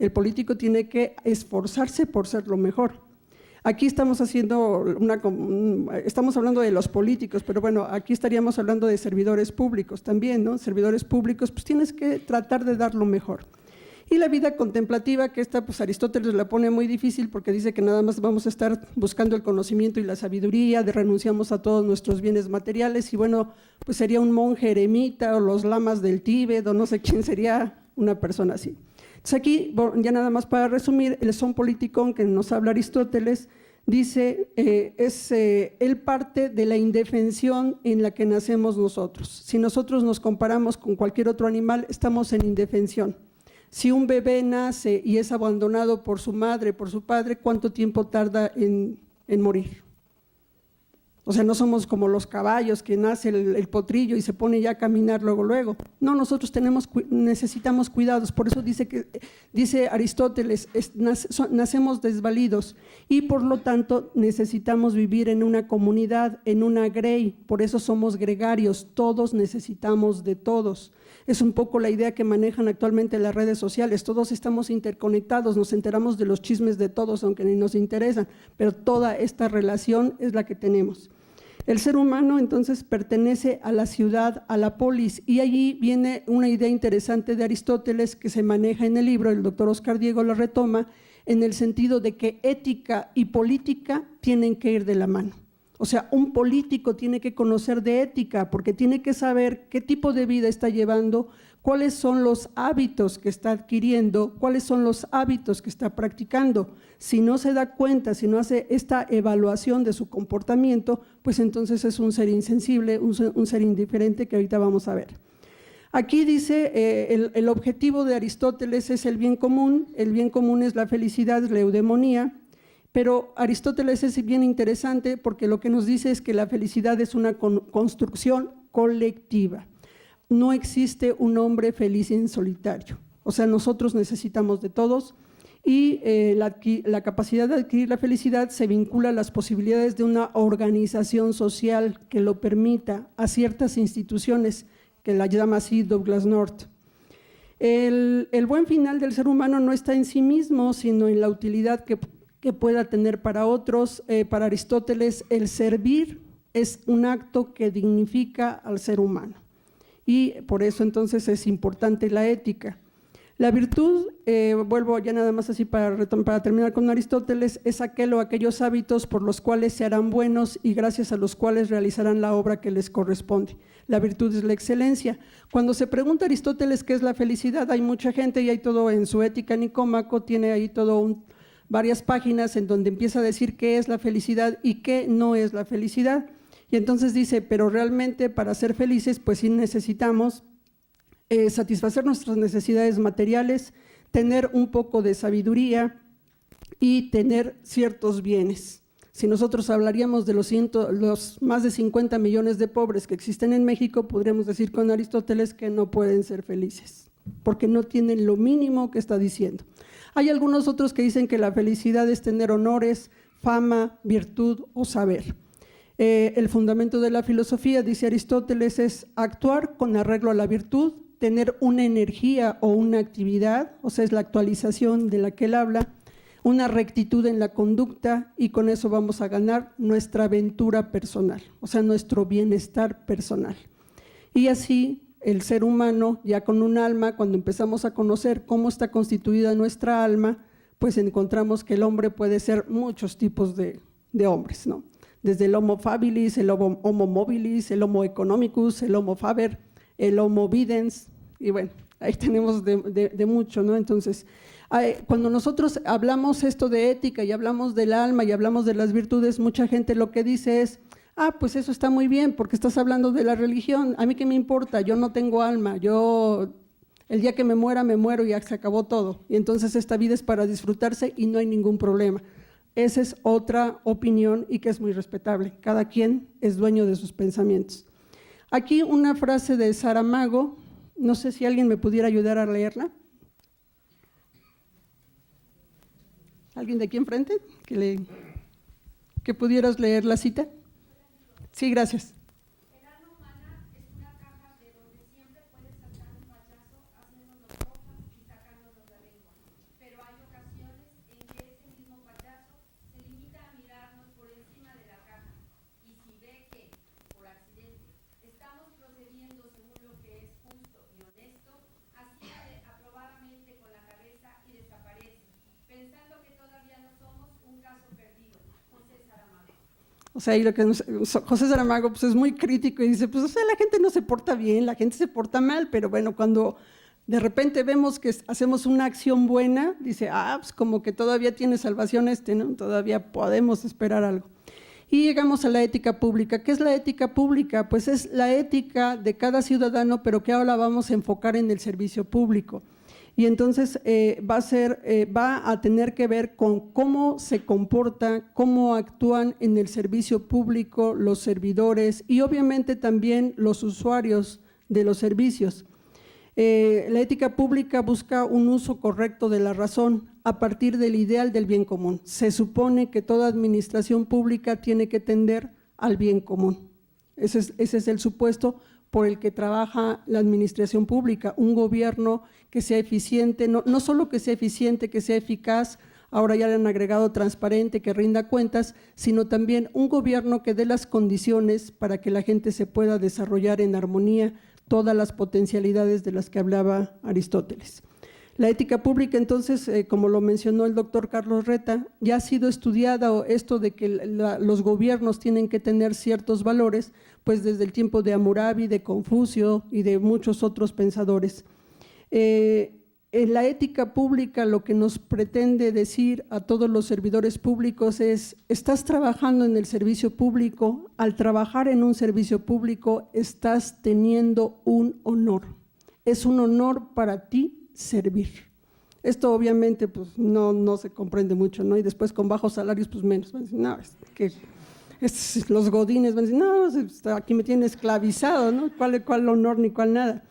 el político tiene que esforzarse por ser lo mejor. Aquí estamos hablando de los políticos, pero bueno, aquí estaríamos hablando de servidores públicos también, ¿no? Servidores públicos, pues tienes que tratar de dar lo mejor. Y la vida contemplativa, que esta pues Aristóteles la pone muy difícil porque dice que nada más vamos a estar buscando el conocimiento y la sabiduría, renunciamos a todos nuestros bienes materiales y bueno, pues sería un monje eremita o los lamas del Tíbet o no sé quién sería una persona así. Entonces aquí, ya nada más para resumir, el son politicón que nos habla Aristóteles, dice, él parte de la indefensión en la que nacemos nosotros. Si nosotros nos comparamos con cualquier otro animal, estamos en indefensión. Si un bebé nace y es abandonado por su madre, por su padre, ¿cuánto tiempo tarda en morir? O sea, no somos como los caballos que nace el potrillo y se pone ya a caminar luego. No, nosotros necesitamos cuidados, por eso dice Aristóteles, nacemos desvalidos y por lo tanto necesitamos vivir en una comunidad, en una grey, por eso somos gregarios, todos necesitamos de todos. Es un poco la idea que manejan actualmente las redes sociales, todos estamos interconectados, nos enteramos de los chismes de todos, aunque ni nos interesan, pero toda esta relación es la que tenemos. El ser humano entonces pertenece a la ciudad, a la polis, y allí viene una idea interesante de Aristóteles que se maneja en el libro, el doctor Oscar Diego la retoma, en el sentido de que ética y política tienen que ir de la mano. O sea, un político tiene que conocer de ética porque tiene que saber qué tipo de vida está llevando, cuáles son los hábitos que está adquiriendo, cuáles son los hábitos que está practicando. Si no se da cuenta, si no hace esta evaluación de su comportamiento, pues entonces es un ser insensible, un ser indiferente que ahorita vamos a ver. Aquí dice, el objetivo de Aristóteles es el bien común es la felicidad, es la eudemonía. Pero Aristóteles es bien interesante porque lo que nos dice es que la felicidad es una construcción colectiva. No existe un hombre feliz en solitario. O sea, nosotros necesitamos de todos y la capacidad de adquirir la felicidad se vincula a las posibilidades de una organización social que lo permita a ciertas instituciones, que la llama así Douglas North. El buen final del ser humano no está en sí mismo, sino en la utilidad que pueda tener para otros. Para Aristóteles, el servir es un acto que dignifica al ser humano y por eso entonces es importante la ética. La virtud, vuelvo ya nada más así para terminar con Aristóteles, es aquel o aquellos hábitos por los cuales se harán buenos y gracias a los cuales realizarán la obra que les corresponde. La virtud es la excelencia. Cuando se pregunta a Aristóteles qué es la felicidad, hay mucha gente y hay todo en su Ética Nicómaco, tiene ahí varias páginas en donde empieza a decir qué es la felicidad y qué no es la felicidad. Y entonces dice, pero realmente para ser felices, pues sí necesitamos satisfacer nuestras necesidades materiales, tener un poco de sabiduría y tener ciertos bienes. Si nosotros hablaríamos de los más de 50 millones de pobres que existen en México, podríamos decir con Aristóteles que no pueden ser felices, porque no tienen lo mínimo que está diciendo. Hay algunos otros que dicen que la felicidad es tener honores, fama, virtud o saber. El fundamento de la filosofía, dice Aristóteles, es actuar con arreglo a la virtud, tener una energía o una actividad, o sea, es la actualización de la que él habla, una rectitud en la conducta, y con eso vamos a ganar nuestra aventura personal, o sea, nuestro bienestar personal. Y así el ser humano, ya con un alma, cuando empezamos a conocer cómo está constituida nuestra alma, pues encontramos que el hombre puede ser muchos tipos de hombres, ¿no? Desde el homo habilis, el homo mobilis, el homo economicus, el homo faber, el homo videns, y bueno, ahí tenemos de mucho, ¿no? Entonces, cuando nosotros hablamos esto de ética y hablamos del alma y hablamos de las virtudes, mucha gente lo que dice es, pues eso está muy bien porque estás hablando de la religión, a mí qué me importa, yo no tengo alma, el día que me muero y ya se acabó todo, y entonces esta vida es para disfrutarse y no hay ningún problema. Esa es otra opinión y que es muy respetable, cada quien es dueño de sus pensamientos. Aquí una frase de Saramago, no sé si alguien me pudiera ayudar a leerla. ¿Alguien de aquí enfrente? ¿Que pudieras leer la cita? Sí, gracias. El alma humana es una caja de donde siempre puedes sacar un payaso haciéndonos rojas y sacándonos la lengua. Pero hay ocasiones en que ese mismo payaso se limita a mirarnos por encima de la caja. Y si ve que, por accidente, estamos procediendo según lo que es justo y honesto, asciende aprobadamente con la cabeza y desaparece, pensando que todavía no somos un caso perdido. José Saramago. O sea, y José Saramago pues es muy crítico y dice, pues o sea, la gente no se porta bien, la gente se porta mal, pero bueno, cuando de repente vemos que hacemos una acción buena, dice, pues como que todavía tiene salvación ¿no? Todavía podemos esperar algo. Y llegamos a la ética pública. ¿Qué es la ética pública? Pues es la ética de cada ciudadano, pero que ahora vamos a enfocar en el servicio público. Y entonces va a tener que ver con cómo se comporta, cómo actúan en el servicio público los servidores y obviamente también los usuarios de los servicios. La ética pública busca un uso correcto de la razón a partir del ideal del bien común. Se supone que toda administración pública tiene que tender al bien común. Ese es el supuesto por el que trabaja la administración pública, un gobierno que sea eficiente, no solo que sea eficiente, que sea eficaz, ahora ya le han agregado transparente, que rinda cuentas, sino también un gobierno que dé las condiciones para que la gente se pueda desarrollar en armonía todas las potencialidades de las que hablaba Aristóteles. La ética pública, entonces, como lo mencionó el doctor Carlos Reta, ya ha sido estudiada esto de que los gobiernos tienen que tener ciertos valores, pues desde el tiempo de Hammurabi, de Confucio y de muchos otros pensadores. En la ética pública lo que nos pretende decir a todos los servidores públicos es, estás trabajando en el servicio público, al trabajar en un servicio público estás teniendo un honor, es un honor para ti servir. Esto obviamente pues no se comprende mucho, ¿no? Y después con bajos salarios pues menos, van a decir, no, los godines van a decir, no, aquí me tiene esclavizado, ¿no? ¿Cuál honor ni cuál nada?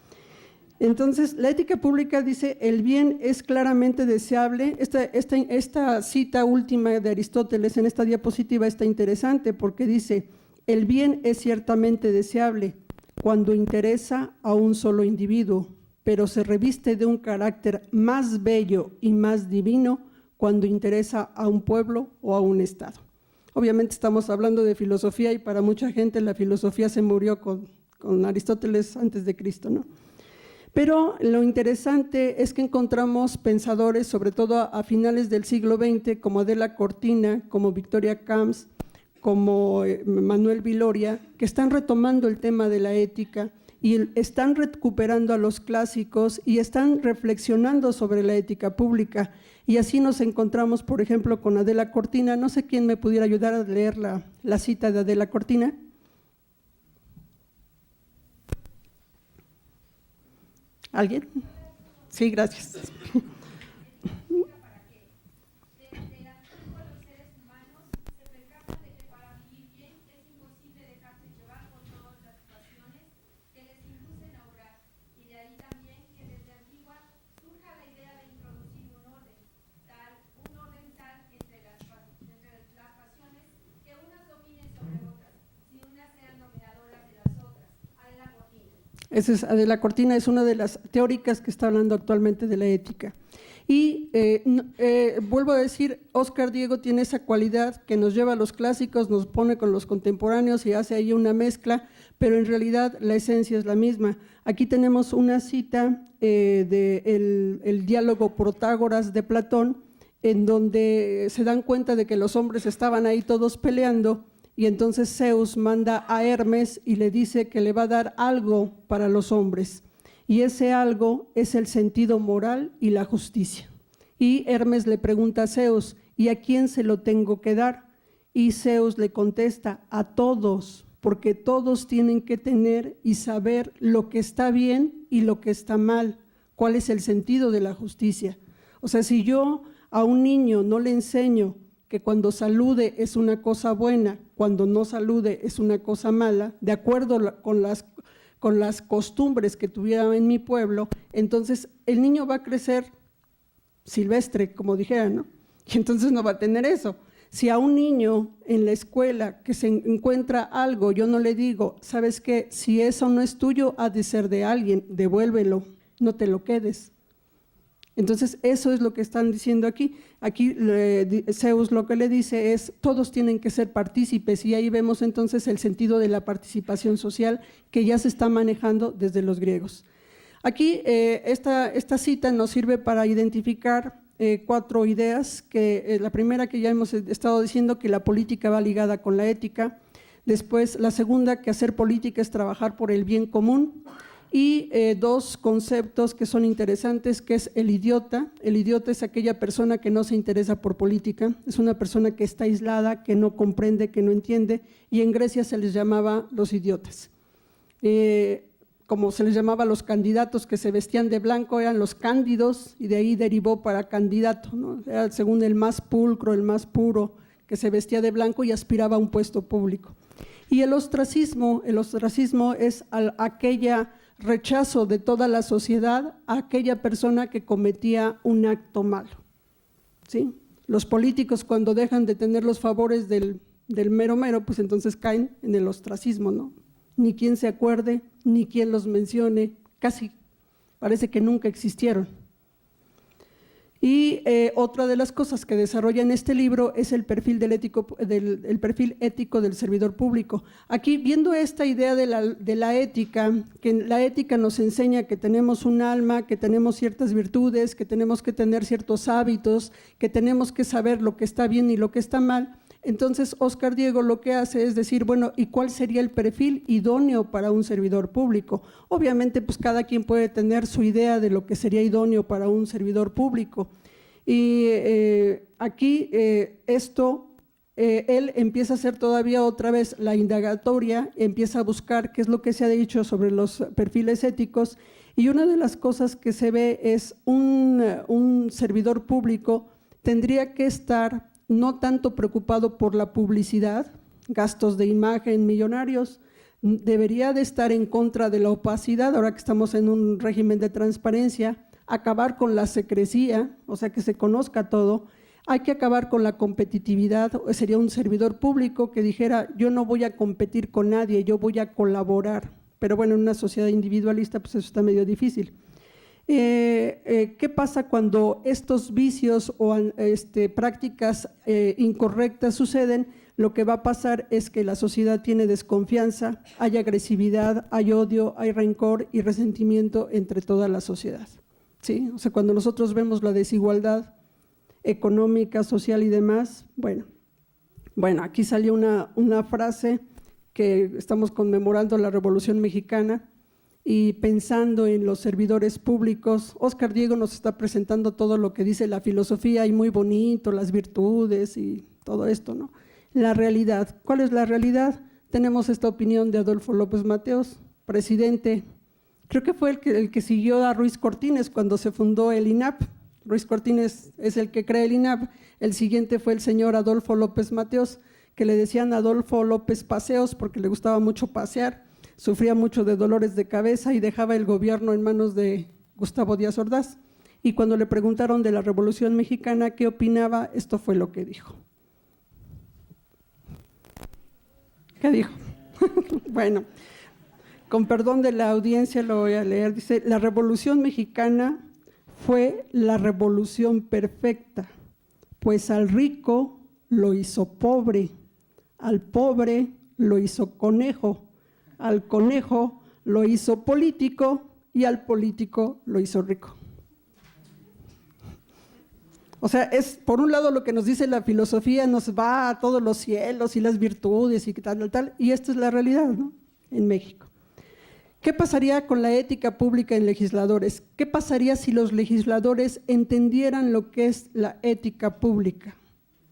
Entonces, la ética pública dice, el bien es claramente deseable. Esta cita última de Aristóteles en esta diapositiva está interesante porque dice, el bien es ciertamente deseable cuando interesa a un solo individuo, pero se reviste de un carácter más bello y más divino cuando interesa a un pueblo o a un estado. Obviamente estamos hablando de filosofía y para mucha gente la filosofía se murió con Aristóteles antes de Cristo, ¿no? Pero lo interesante es que encontramos pensadores, sobre todo a finales del siglo XX, como Adela Cortina, como Victoria Camps, como Manuel Viloria, que están retomando el tema de la ética y están recuperando a los clásicos y están reflexionando sobre la ética pública. Y así nos encontramos, por ejemplo, con Adela Cortina. No sé quién me pudiera ayudar a leer la cita de Adela Cortina. ¿Alguien? Sí, gracias. Adela Cortina es una de las teóricas que está hablando actualmente de la ética. Y vuelvo a decir, Óscar Diego tiene esa cualidad que nos lleva a los clásicos, nos pone con los contemporáneos y hace ahí una mezcla, pero en realidad la esencia es la misma. Aquí tenemos una cita del diálogo Protágoras de Platón, en donde se dan cuenta de que los hombres estaban ahí todos peleando, y entonces Zeus manda a Hermes y le dice que le va a dar algo para los hombres. Y ese algo es el sentido moral y la justicia. Y Hermes le pregunta a Zeus, ¿y a quién se lo tengo que dar? Y Zeus le contesta, a todos, porque todos tienen que tener y saber lo que está bien y lo que está mal, cuál es el sentido de la justicia. O sea, si yo a un niño no le enseño que cuando salude es una cosa buena, cuando no salude es una cosa mala, de acuerdo con las costumbres que tuviera en mi pueblo, entonces el niño va a crecer silvestre, como dijeran, ¿no? Y entonces no va a tener eso. Si a un niño en la escuela que se encuentra algo, yo no le digo, ¿sabes qué? Si eso no es tuyo, ha de ser de alguien, devuélvelo, no te lo quedes. Entonces, eso es lo que están diciendo aquí. Aquí Zeus lo que le dice es, todos tienen que ser partícipes, y ahí vemos entonces el sentido de la participación social que ya se está manejando desde los griegos. Aquí esta cita nos sirve para identificar 4 ideas, que la primera que ya hemos estado diciendo, que la política va ligada con la ética. Después, la segunda, que hacer política es trabajar por el bien común. Y 2 conceptos que son interesantes, que es el idiota. El idiota es aquella persona que no se interesa por política, es una persona que está aislada, que no comprende, que no entiende, y en Grecia se les llamaba los idiotas. Como se les llamaba a los candidatos que se vestían de blanco, eran los cándidos, y de ahí derivó para candidato, ¿no? Era según el más pulcro, el más puro, que se vestía de blanco y aspiraba a un puesto público. Y el ostracismo es aquella rechazo de toda la sociedad a aquella persona que cometía un acto malo, ¿sí? Los políticos, cuando dejan de tener los favores del mero mero, pues entonces caen en el ostracismo, ¿no? Ni quien se acuerde, ni quien los mencione, casi parece que nunca existieron. Y otra de las cosas que desarrolla en este libro es el perfil el perfil ético del servidor público. Aquí, viendo esta idea de la ética, que la ética nos enseña que tenemos un alma, que tenemos ciertas virtudes, que tenemos que tener ciertos hábitos, que tenemos que saber lo que está bien y lo que está mal. Entonces, Óscar Diego lo que hace es decir, bueno, ¿y cuál sería el perfil idóneo para un servidor público? Obviamente, pues cada quien puede tener su idea de lo que sería idóneo para un servidor público. Y aquí él empieza a hacer todavía otra vez la indagatoria, empieza a buscar qué es lo que se ha dicho sobre los perfiles éticos, y una de las cosas que se ve es un servidor público tendría que estar no tanto preocupado por la publicidad, gastos de imagen millonarios, debería de estar en contra de la opacidad, ahora que estamos en un régimen de transparencia, acabar con la secrecía, o sea que se conozca todo, hay que acabar con la competitividad, sería un servidor público que dijera yo no voy a competir con nadie, yo voy a colaborar, pero bueno, en una sociedad individualista pues eso está medio difícil. ¿Qué pasa cuando estos vicios o prácticas incorrectas suceden? Lo que va a pasar es que la sociedad tiene desconfianza, hay agresividad, hay odio, hay rencor y resentimiento entre toda la sociedad, ¿sí? O sea, cuando nosotros vemos la desigualdad económica, social y demás, bueno, aquí salió una frase que estamos conmemorando la Revolución Mexicana, y pensando en los servidores públicos, Óscar Diego nos está presentando todo lo que dice la filosofía y muy bonito, las virtudes y todo esto, ¿no? La realidad, ¿cuál es la realidad? Tenemos esta opinión de Adolfo López Mateos, presidente, creo que fue el que siguió a Ruiz Cortines cuando se fundó el INAP. Ruiz Cortines es el que crea el INAP, el siguiente fue el señor Adolfo López Mateos, que le decían Adolfo López Paseos porque le gustaba mucho pasear, sufría mucho de dolores de cabeza y dejaba el gobierno en manos de Gustavo Díaz Ordaz. Y cuando le preguntaron de la Revolución Mexicana qué opinaba, esto fue lo que dijo. ¿Qué dijo? Bueno, con perdón de la audiencia lo voy a leer, dice: la Revolución Mexicana fue la revolución perfecta, pues al rico lo hizo pobre, al pobre lo hizo conejo, al conejo lo hizo político y al político lo hizo rico. O sea, es por un lado lo que nos dice la filosofía, nos va a todos los cielos y las virtudes y tal, y esta es la realidad, ¿no? En México. ¿Qué pasaría con la ética pública en legisladores? ¿Qué pasaría si los legisladores entendieran lo que es la ética pública?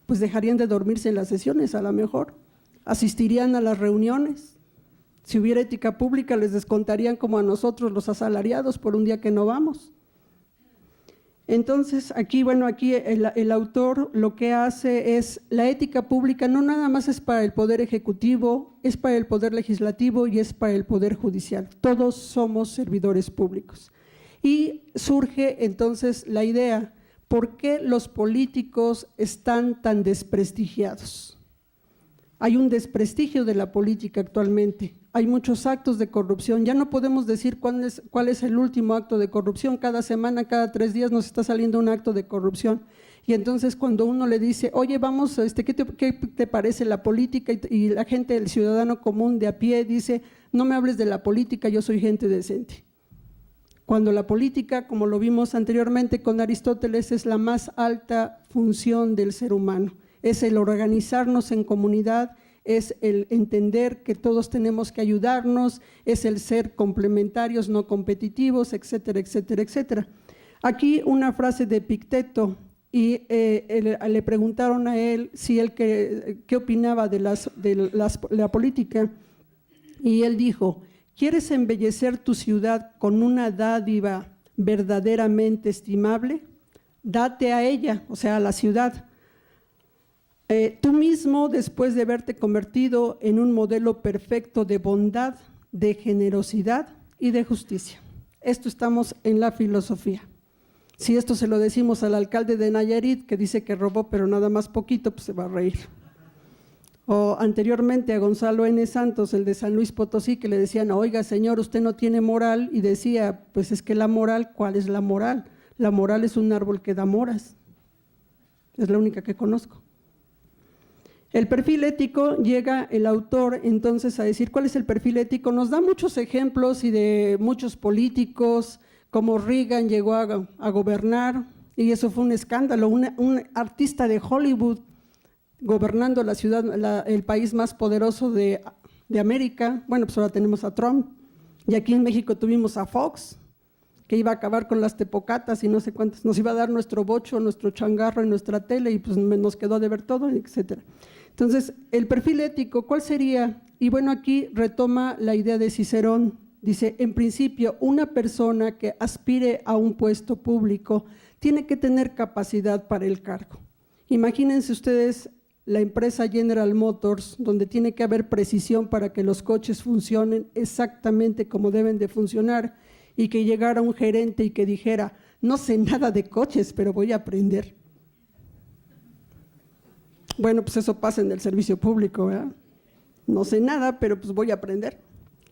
Pues dejarían de dormirse en las sesiones, a lo mejor. Asistirían a las reuniones. Si hubiera ética pública, les descontarían como a nosotros los asalariados por un día que no vamos. Entonces, aquí el autor lo que hace es, la ética pública no nada más es para el Poder Ejecutivo, es para el Poder Legislativo y es para el Poder Judicial. Todos somos servidores públicos. Y surge entonces la idea, ¿por qué los políticos están tan desprestigiados? Hay un desprestigio de la política actualmente. Hay muchos actos de corrupción, ya no podemos decir cuál es el último acto de corrupción, cada semana, cada 3 días nos está saliendo un acto de corrupción, y entonces cuando uno le dice, oye, vamos, ¿qué te parece la política? Y la gente, el ciudadano común de a pie dice, no me hables de la política, yo soy gente decente. Cuando la política, como lo vimos anteriormente con Aristóteles, es la más alta función del ser humano, es el organizarnos en comunidad, es el entender que todos tenemos que ayudarnos, es el ser complementarios, no competitivos, etcétera, etcétera, etcétera. Aquí una frase de Epicteto, y le preguntaron a él si él qué opinaba de la política, y él dijo, ¿quieres embellecer tu ciudad con una dádiva verdaderamente estimable? Date a ella, o sea, a la ciudad. Tú mismo, después de haberte convertido en un modelo perfecto de bondad, de generosidad y de justicia. Esto estamos en la filosofía. Si esto se lo decimos al alcalde de Nayarit, que dice que robó, pero nada más poquito, pues se va a reír. O anteriormente a Gonzalo N. Santos, el de San Luis Potosí, que le decían, oiga señor, usted no tiene moral, y decía, pues es que la moral, ¿cuál es la moral? La moral es un árbol que da moras. Es la única que conozco. El perfil ético, llega el autor entonces a decir cuál es el perfil ético, nos da muchos ejemplos y de muchos políticos, como Reagan llegó a gobernar y eso fue un escándalo, un artista de Hollywood gobernando la ciudad, el país más poderoso de América. Bueno, pues ahora tenemos a Trump y aquí en México tuvimos a Fox, que iba a acabar con las tepocatas y no sé cuántas, nos iba a dar nuestro bocho, nuestro changarro y nuestra tele y pues nos quedó de ver todo, etcétera. Entonces, el perfil ético, ¿cuál sería? Y bueno, aquí retoma la idea de Cicerón, dice, en principio, una persona que aspire a un puesto público tiene que tener capacidad para el cargo. Imagínense ustedes la empresa General Motors, donde tiene que haber precisión para que los coches funcionen exactamente como deben de funcionar, y que llegara un gerente y que dijera, no sé nada de coches, pero voy a aprender. Bueno, pues eso pasa en el servicio público, ¿verdad? No sé nada, pero pues voy a aprender.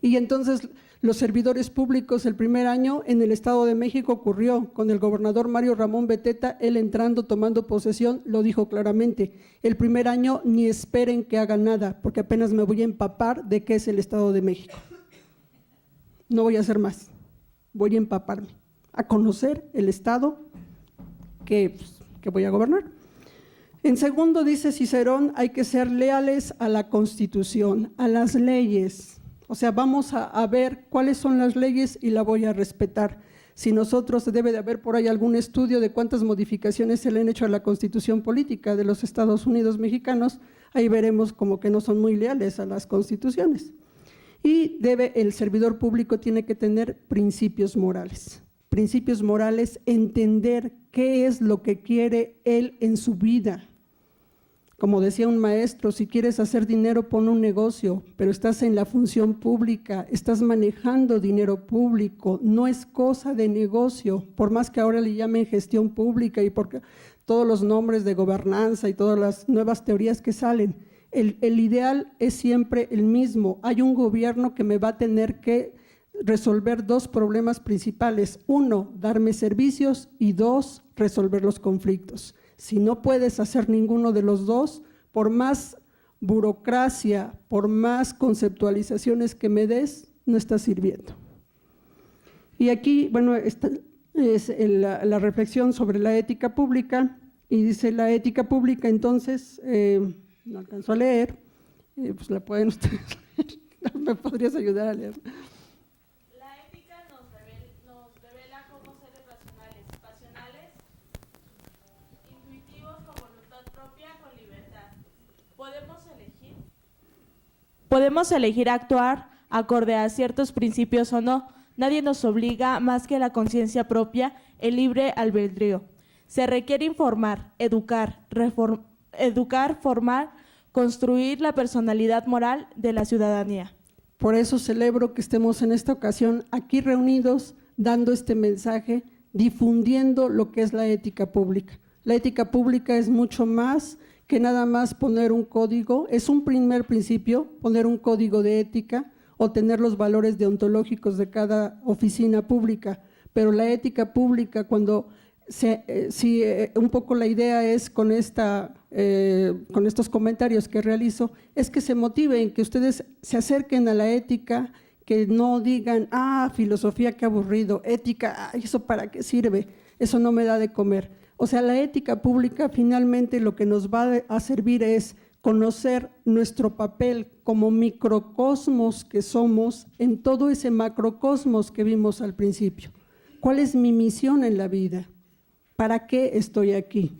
Y entonces los servidores públicos el primer año en el Estado de México ocurrió con el gobernador Mario Ramón Beteta, él entrando, tomando posesión, lo dijo claramente, el primer año ni esperen que haga nada, porque apenas me voy a empapar de qué es el Estado de México. No voy a hacer más, voy a empaparme, a conocer el Estado que voy a gobernar. En segundo, dice Cicerón, hay que ser leales a la Constitución, a las leyes. O sea, vamos a ver cuáles son las leyes y la voy a respetar. Si nosotros, debe de haber por ahí algún estudio de cuántas modificaciones se le han hecho a la Constitución política de los Estados Unidos mexicanos, ahí veremos como que no son muy leales a las constituciones. Y el servidor público tiene que tener principios morales. Principios morales, entender qué es lo que quiere él en su vida. Como decía un maestro, si quieres hacer dinero, pon un negocio, pero estás en la función pública, estás manejando dinero público, no es cosa de negocio, por más que ahora le llamen gestión pública y porque todos los nombres de gobernanza y todas las nuevas teorías que salen. El ideal es siempre el mismo, hay un gobierno que me va a tener que resolver dos problemas principales. Uno, darme servicios y dos, resolver los conflictos. Si no puedes hacer ninguno de los dos, por más burocracia, por más conceptualizaciones que me des, no está sirviendo. Y aquí, bueno, esta es la reflexión sobre la ética pública, y dice la ética pública, entonces, no alcanzo a leer, pues la pueden ustedes leer. ¿Me podrías ayudar a leer? La ética nos revela cómo seres racionales, pasionales, intuitivos, con voluntad propia, con libertad. Podemos elegir actuar acorde a ciertos principios o no. Nadie nos obliga más que la conciencia propia, el libre albedrío. Se requiere informar, educar, formar, construir la personalidad moral de la ciudadanía. Por eso celebro que estemos en esta ocasión aquí reunidos, dando este mensaje, difundiendo lo que es la ética pública. La ética pública es mucho más que nada más poner un código, es un primer principio, poner un código de ética o tener los valores deontológicos de cada oficina pública, pero la ética pública, cuando un poco la idea es con estos comentarios que realizo, es que se motiven, que ustedes se acerquen a la ética, que no digan, filosofía, qué aburrido, ética, ¿eso para qué sirve? Eso no me da de comer. O sea, la ética pública finalmente lo que nos va a servir es conocer nuestro papel como microcosmos que somos en todo ese macrocosmos que vimos al principio. ¿Cuál es mi misión en la vida? ¿Para qué estoy aquí?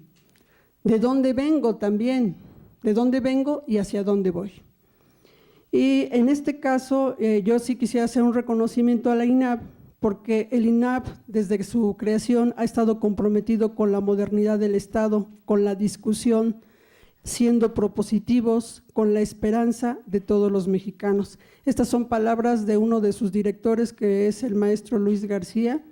¿De dónde vengo también? ¿De dónde vengo y hacia dónde voy? Y en este caso, yo sí quisiera hacer un reconocimiento a la INAP, porque el INAP, desde su creación, ha estado comprometido con la modernidad del Estado, con la discusión, siendo propositivos, con la esperanza de todos los mexicanos. Estas son palabras de uno de sus directores, que es el maestro Luis García,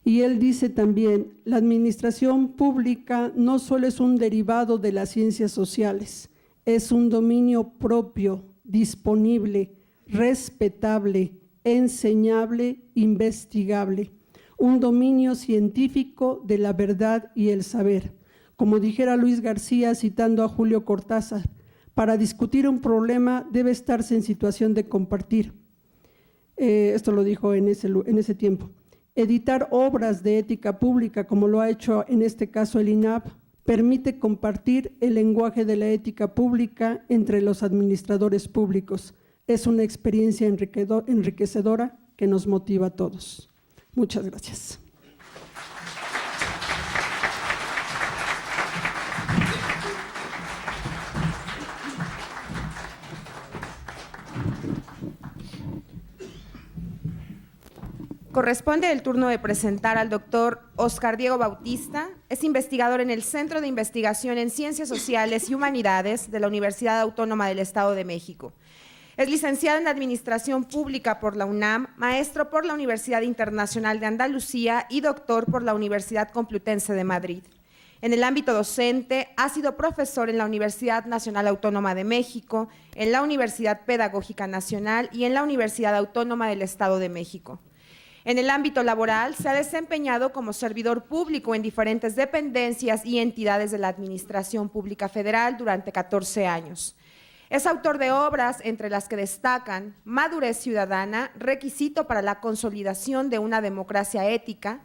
y él dice también, la administración pública no solo es un derivado de las ciencias sociales, es un dominio propio, disponible, respetable, enseñable, investigable, un dominio científico de la verdad y el saber. Como dijera Luis García, citando a Julio Cortázar, para discutir un problema debe estarse en situación de compartir. Esto lo dijo en ese tiempo. Editar obras de ética pública, como lo ha hecho en este caso el INAP, permite compartir el lenguaje de la ética pública entre los administradores públicos. Es una experiencia enriquecedora que nos motiva a todos. Muchas gracias. Corresponde el turno de presentar al doctor Oscar Diego Bautista. Es investigador en el Centro de Investigación en Ciencias Sociales y Humanidades de la Universidad Autónoma del Estado de México. Es licenciado en Administración Pública por la UNAM, maestro por la Universidad Internacional de Andalucía y doctor por la Universidad Complutense de Madrid. En el ámbito docente, ha sido profesor en la Universidad Nacional Autónoma de México, en la Universidad Pedagógica Nacional y en la Universidad Autónoma del Estado de México. En el ámbito laboral, se ha desempeñado como servidor público en diferentes dependencias y entidades de la Administración Pública Federal durante 14 años. Es autor de obras entre las que destacan Madurez Ciudadana, requisito para la consolidación de una democracia ética,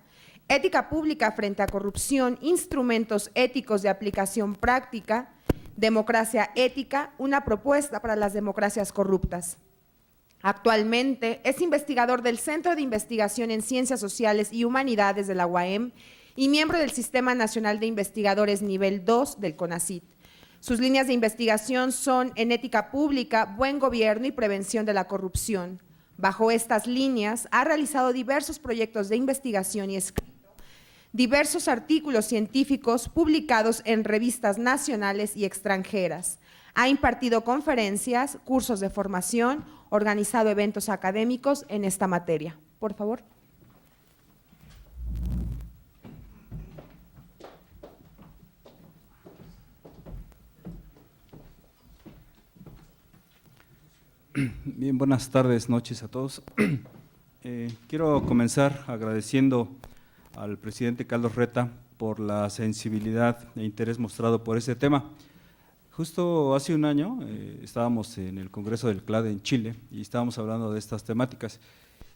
Ética Pública frente a corrupción, instrumentos éticos de aplicación práctica, Democracia Ética, una propuesta para las democracias corruptas. Actualmente es investigador del Centro de Investigación en Ciencias Sociales y Humanidades de la UAM y miembro del Sistema Nacional de Investigadores Nivel 2 del CONACYT. Sus líneas de investigación son en ética pública, buen gobierno y prevención de la corrupción. Bajo estas líneas ha realizado diversos proyectos de investigación y escrito diversos artículos científicos publicados en revistas nacionales y extranjeras. Ha impartido conferencias, cursos de formación, organizado eventos académicos en esta materia. Por favor. Bien, buenas tardes, noches a todos. Quiero comenzar agradeciendo al presidente Carlos Reta por la sensibilidad e interés mostrado por este tema. Justo hace un año estábamos en el Congreso del CLAD en Chile y estábamos hablando de estas temáticas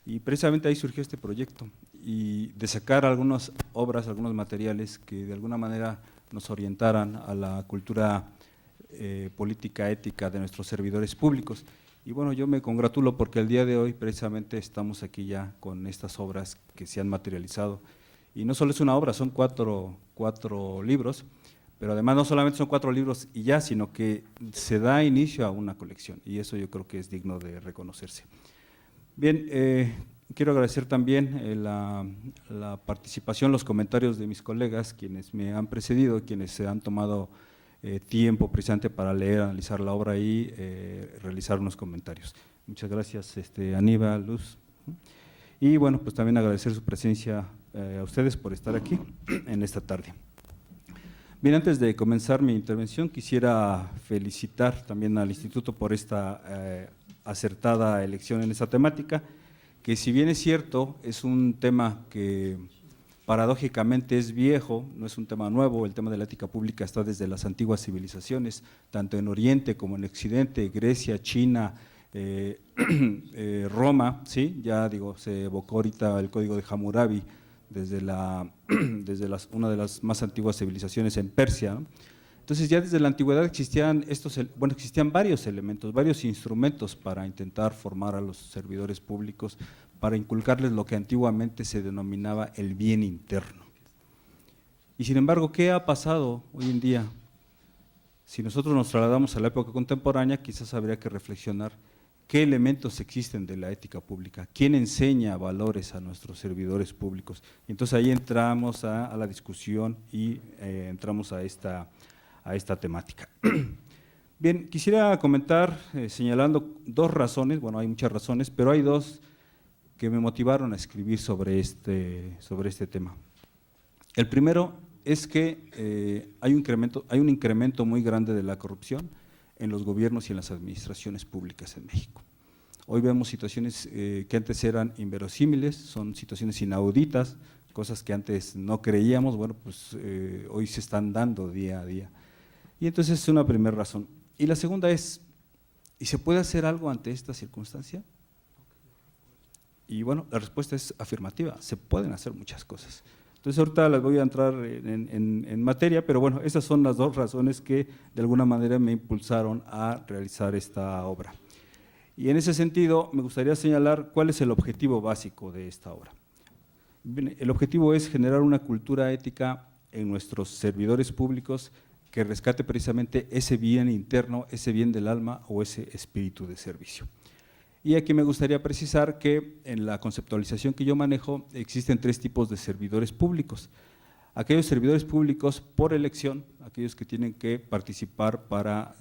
y precisamente ahí surgió este proyecto y de sacar algunas obras, algunos materiales que de alguna manera nos orientaran a la cultura política, ética de nuestros servidores públicos. Y bueno, yo me congratulo porque el día de hoy precisamente estamos aquí ya con estas obras que se han materializado. Y no solo es una obra, son cuatro libros, pero además no solamente son 4 libros y ya, sino que se da inicio a una colección y eso yo creo que es digno de reconocerse. Bien, quiero agradecer también la participación, los comentarios de mis colegas, quienes me han precedido, quienes se han tomado tiempo precisamente para leer, analizar la obra y realizar unos comentarios. Muchas gracias, Aníbal, Luz. Y bueno, pues también agradecer su presencia a ustedes por estar aquí en esta tarde. Bien, antes de comenzar mi intervención, quisiera felicitar también al Instituto por esta acertada elección en esta temática, que si bien es cierto, es un tema que paradójicamente es viejo, no es un tema nuevo, el tema de la ética pública está desde las antiguas civilizaciones, tanto en Oriente como en Occidente, Grecia, China, Roma, ¿sí? Ya digo, se evocó ahorita el Código de Hammurabi desde una de las más antiguas civilizaciones en Persia, ¿no? Entonces ya desde la antigüedad existían varios elementos, varios instrumentos para intentar formar a los servidores públicos, para inculcarles lo que antiguamente se denominaba el bien interno. Y sin embargo, ¿qué ha pasado hoy en día? Si nosotros nos trasladamos a la época contemporánea, quizás habría que reflexionar qué elementos existen de la ética pública, quién enseña valores a nuestros servidores públicos. Y entonces ahí entramos a la discusión y entramos a esta temática. Bien, quisiera comentar señalando 2 razones, bueno, hay muchas razones, pero hay 2 que me motivaron a escribir sobre este tema. El primero es que hay un incremento muy grande de la corrupción en los gobiernos y en las administraciones públicas en México. Hoy vemos situaciones que antes eran inverosímiles, son situaciones inauditas, cosas que antes no creíamos, bueno, pues hoy se están dando día a día. Y entonces es una primera razón. Y la segunda es, ¿y se puede hacer algo ante esta circunstancia? Y bueno, la respuesta es afirmativa, se pueden hacer muchas cosas. Entonces ahorita les voy a entrar en materia, pero bueno, esas son las 2 razones que de alguna manera me impulsaron a realizar esta obra. Y en ese sentido me gustaría señalar cuál es el objetivo básico de esta obra. Bien, el objetivo es generar una cultura ética en nuestros servidores públicos que rescate precisamente ese bien interno, ese bien del alma o ese espíritu de servicio. Y aquí me gustaría precisar que en la conceptualización que yo manejo existen 3 tipos de servidores públicos. Aquellos servidores públicos por elección, aquellos que tienen que participar para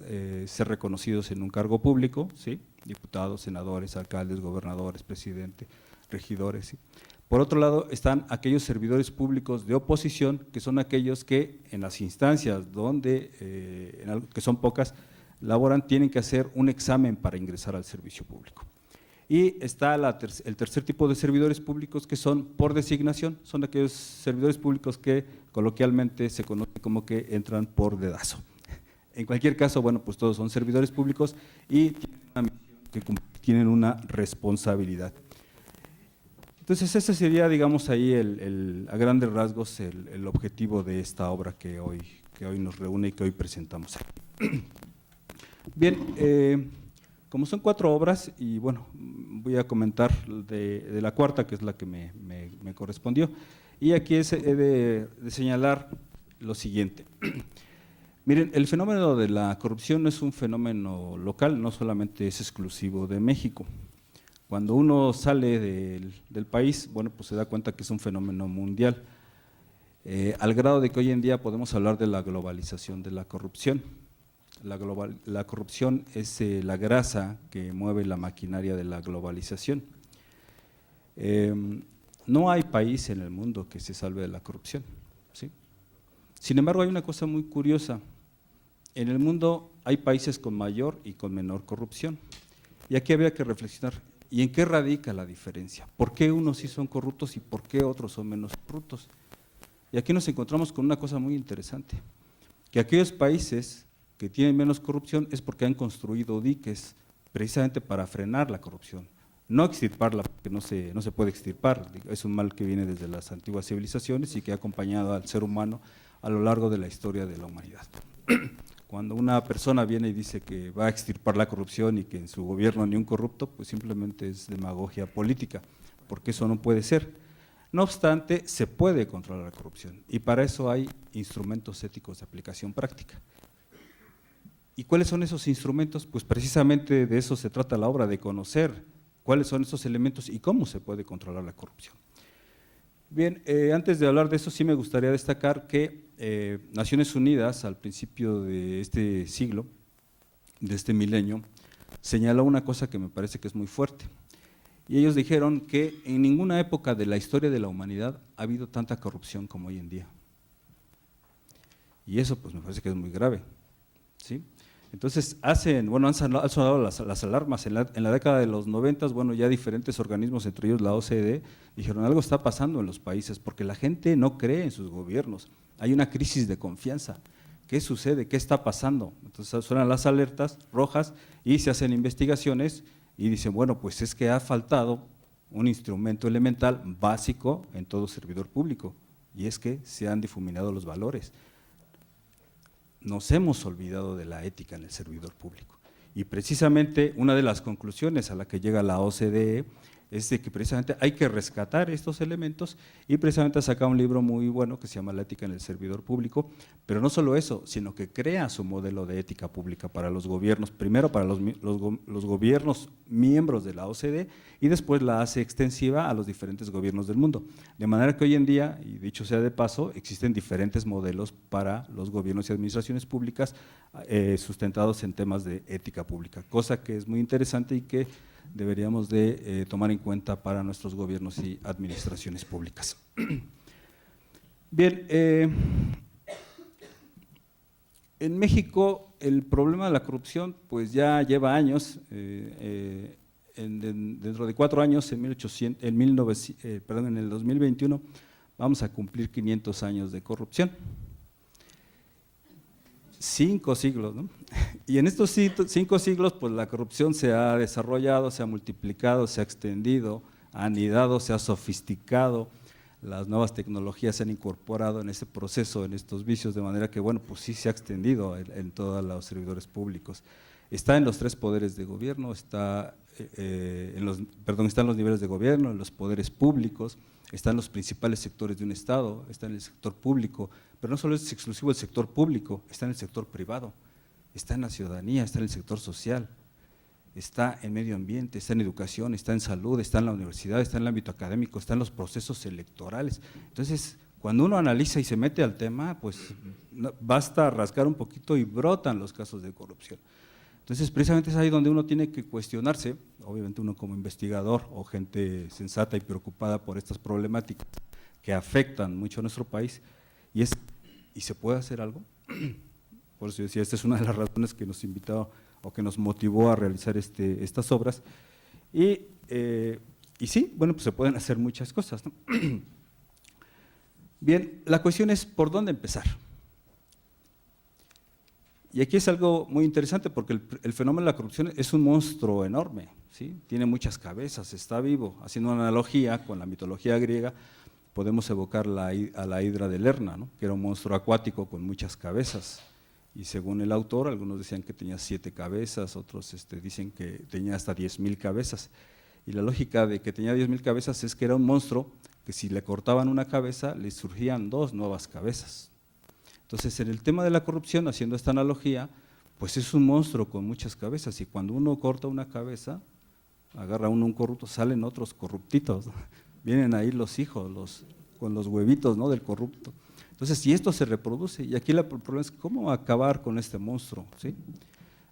ser reconocidos en un cargo público, ¿sí? Diputados, senadores, alcaldes, gobernadores, presidente, regidores, ¿sí? Por otro lado están aquellos servidores públicos de oposición, que son aquellos que en las instancias donde, que son pocas, laboran, tienen que hacer un examen para ingresar al servicio público. Y está el tercer tipo de servidores públicos que son por designación, son aquellos servidores públicos que coloquialmente se conoce como que entran por dedazo. En cualquier caso, bueno, pues todos son servidores públicos y tienen una misión, tienen una responsabilidad. Entonces ese sería, digamos, ahí a grandes rasgos el objetivo de esta obra que hoy nos reúne y que hoy presentamos. Bien, como son 4 obras, y bueno, voy a comentar de la cuarta, que es la que me correspondió, y aquí he de señalar lo siguiente. Miren, el fenómeno de la corrupción no es un fenómeno local, no solamente es exclusivo de México. Cuando uno sale del país, bueno, pues se da cuenta que es un fenómeno mundial, al grado de que hoy en día podemos hablar de la globalización de la corrupción. La corrupción es la grasa que mueve la maquinaria de la globalización. No hay país en el mundo que se salve de la corrupción, ¿sí? Sin embargo, hay una cosa muy curiosa. En el mundo hay países con mayor y con menor corrupción. Y aquí habría que reflexionar, ¿Y en qué radica la diferencia? ¿Por qué unos sí son corruptos y por qué otros son menos corruptos? Y aquí nos encontramos con una cosa muy interesante, que aquellos países que tienen menos corrupción es porque han construido diques precisamente para frenar la corrupción, no extirparla, porque no se puede extirpar, es un mal que viene desde las antiguas civilizaciones y que ha acompañado al ser humano a lo largo de la historia de la humanidad. Cuando una persona viene y dice que va a extirpar la corrupción y que en su gobierno ni un corrupto, pues simplemente es demagogia política, porque eso no puede ser. No obstante, se puede controlar la corrupción y para eso hay instrumentos éticos de aplicación práctica. ¿Y cuáles son esos instrumentos? Pues precisamente de eso se trata la obra, de conocer cuáles son esos elementos y cómo se puede controlar la corrupción. Bien, antes de hablar de eso sí me gustaría destacar que Naciones Unidas al principio de este siglo, de este milenio, señaló una cosa que me parece que es muy fuerte. Y ellos dijeron que en ninguna época de la historia de la humanidad ha habido tanta corrupción como hoy en día. Y eso pues me parece que es muy grave, ¿sí? Entonces han sonado las alarmas. En la década de los 90, bueno, ya diferentes organismos, entre ellos la OCDE, dijeron algo está pasando en los países porque la gente no cree en sus gobiernos, hay una crisis de confianza. ¿Qué sucede? ¿Qué está pasando? Entonces suenan las alertas rojas y se hacen investigaciones y dicen, bueno, pues es que ha faltado un instrumento elemental básico en todo servidor público y es que se han difuminado los valores. Nos hemos olvidado de la ética en el servidor público y precisamente una de las conclusiones a la que llega la OCDE es de que precisamente hay que rescatar estos elementos y precisamente ha sacado un libro muy bueno que se llama La ética en el servidor público, pero no solo eso, sino que crea su modelo de ética pública para los gobiernos, primero para los gobiernos miembros de la OCDE y después la hace extensiva a los diferentes gobiernos del mundo. De manera que hoy en día, y dicho sea de paso, existen diferentes modelos para los gobiernos y administraciones públicas sustentados en temas de ética pública, cosa que es muy interesante y que deberíamos de tomar en cuenta para nuestros gobiernos y administraciones públicas. Bien, en México el problema de la corrupción pues ya lleva años, dentro de 4 años, en el 2021, vamos a cumplir 500 años de corrupción. 5 siglos, ¿no? Y en estos 5 siglos, pues la corrupción se ha desarrollado, se ha multiplicado, se ha extendido, ha anidado, se ha sofisticado, las nuevas tecnologías se han incorporado en ese proceso, en estos vicios, de manera que, bueno, pues sí se ha extendido en todos los servidores públicos. Está en los 3 poderes de gobierno, están los niveles de gobierno, en los poderes públicos, están los principales sectores de un Estado, está en el sector público, pero no solo es exclusivo el sector público, está en el sector privado, está en la ciudadanía, está en el sector social, está en medio ambiente, está en educación, está en salud, está en la universidad, está en el ámbito académico, está en los procesos electorales. Entonces, cuando uno analiza y se mete al tema, pues basta rascar un poquito y brotan los casos de corrupción. Entonces, precisamente es ahí donde uno tiene que cuestionarse, obviamente uno como investigador o gente sensata y preocupada por estas problemáticas que afectan mucho a nuestro país, ¿y se puede hacer algo? Por eso yo decía, esta es una de las razones que nos invitó o que nos motivó a realizar estas obras. Y sí, bueno, pues se pueden hacer muchas cosas, ¿no? Bien, la cuestión es por dónde empezar. Y aquí es algo muy interesante porque el fenómeno de la corrupción es un monstruo enorme, ¿sí? Tiene muchas cabezas, está vivo. Haciendo una analogía con la mitología griega, podemos evocar a la hidra de Lerna, ¿no? Que era un monstruo acuático con muchas cabezas. Y según el autor, algunos decían que tenía 7 cabezas, otros dicen que tenía hasta 10,000 cabezas. Y la lógica de que tenía 10,000 cabezas es que era un monstruo que si le cortaban una cabeza, le surgían 2 nuevas cabezas. Entonces, en el tema de la corrupción, haciendo esta analogía, pues es un monstruo con muchas cabezas y cuando uno corta una cabeza, agarra uno un corrupto, salen otros corruptitos, ¿no? Vienen ahí los hijos con los huevitos, ¿no?, del corrupto. Entonces, si esto se reproduce, y aquí el problema es cómo acabar con este monstruo, ¿sí?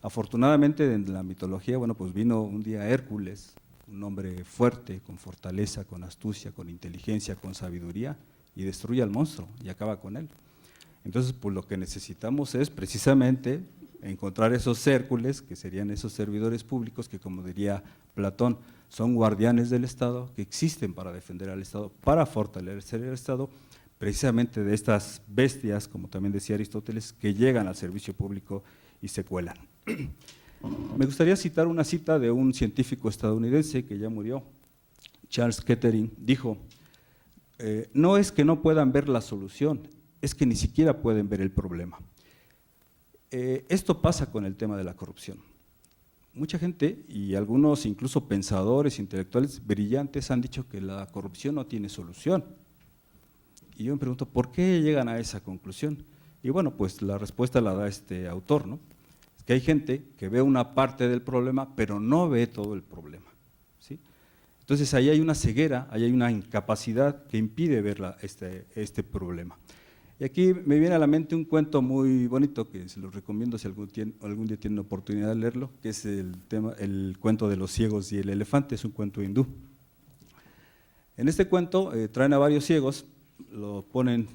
Afortunadamente, en la mitología, bueno, pues vino un día Hércules, un hombre fuerte, con fortaleza, con astucia, con inteligencia, con sabiduría, y destruye al monstruo y acaba con él. Entonces, pues lo que necesitamos es precisamente encontrar esos Hércules, que serían esos servidores públicos que, como diría Platón, son guardianes del Estado, que existen para defender al Estado, para fortalecer el Estado, precisamente de estas bestias, como también decía Aristóteles, que llegan al servicio público y se cuelan. Me gustaría citar una cita de un científico estadounidense que ya murió, Charles Kettering, dijo: no es que no puedan ver la solución, es que ni siquiera pueden ver el problema. Esto pasa con el tema de la corrupción. Mucha gente y algunos incluso pensadores, intelectuales brillantes han dicho que la corrupción no tiene solución. Y yo me pregunto, ¿por qué llegan a esa conclusión? Y bueno, pues la respuesta la da este autor, ¿no? Es que hay gente que ve una parte del problema, pero no ve todo el problema, ¿sí? Entonces ahí hay una ceguera, ahí hay una incapacidad que impide ver este problema. Y aquí me viene a la mente un cuento muy bonito que se los recomiendo si algún día tienen oportunidad de leerlo, que es el cuento de los ciegos y el elefante, es un cuento hindú. En este cuento traen a varios ciegos, los ponen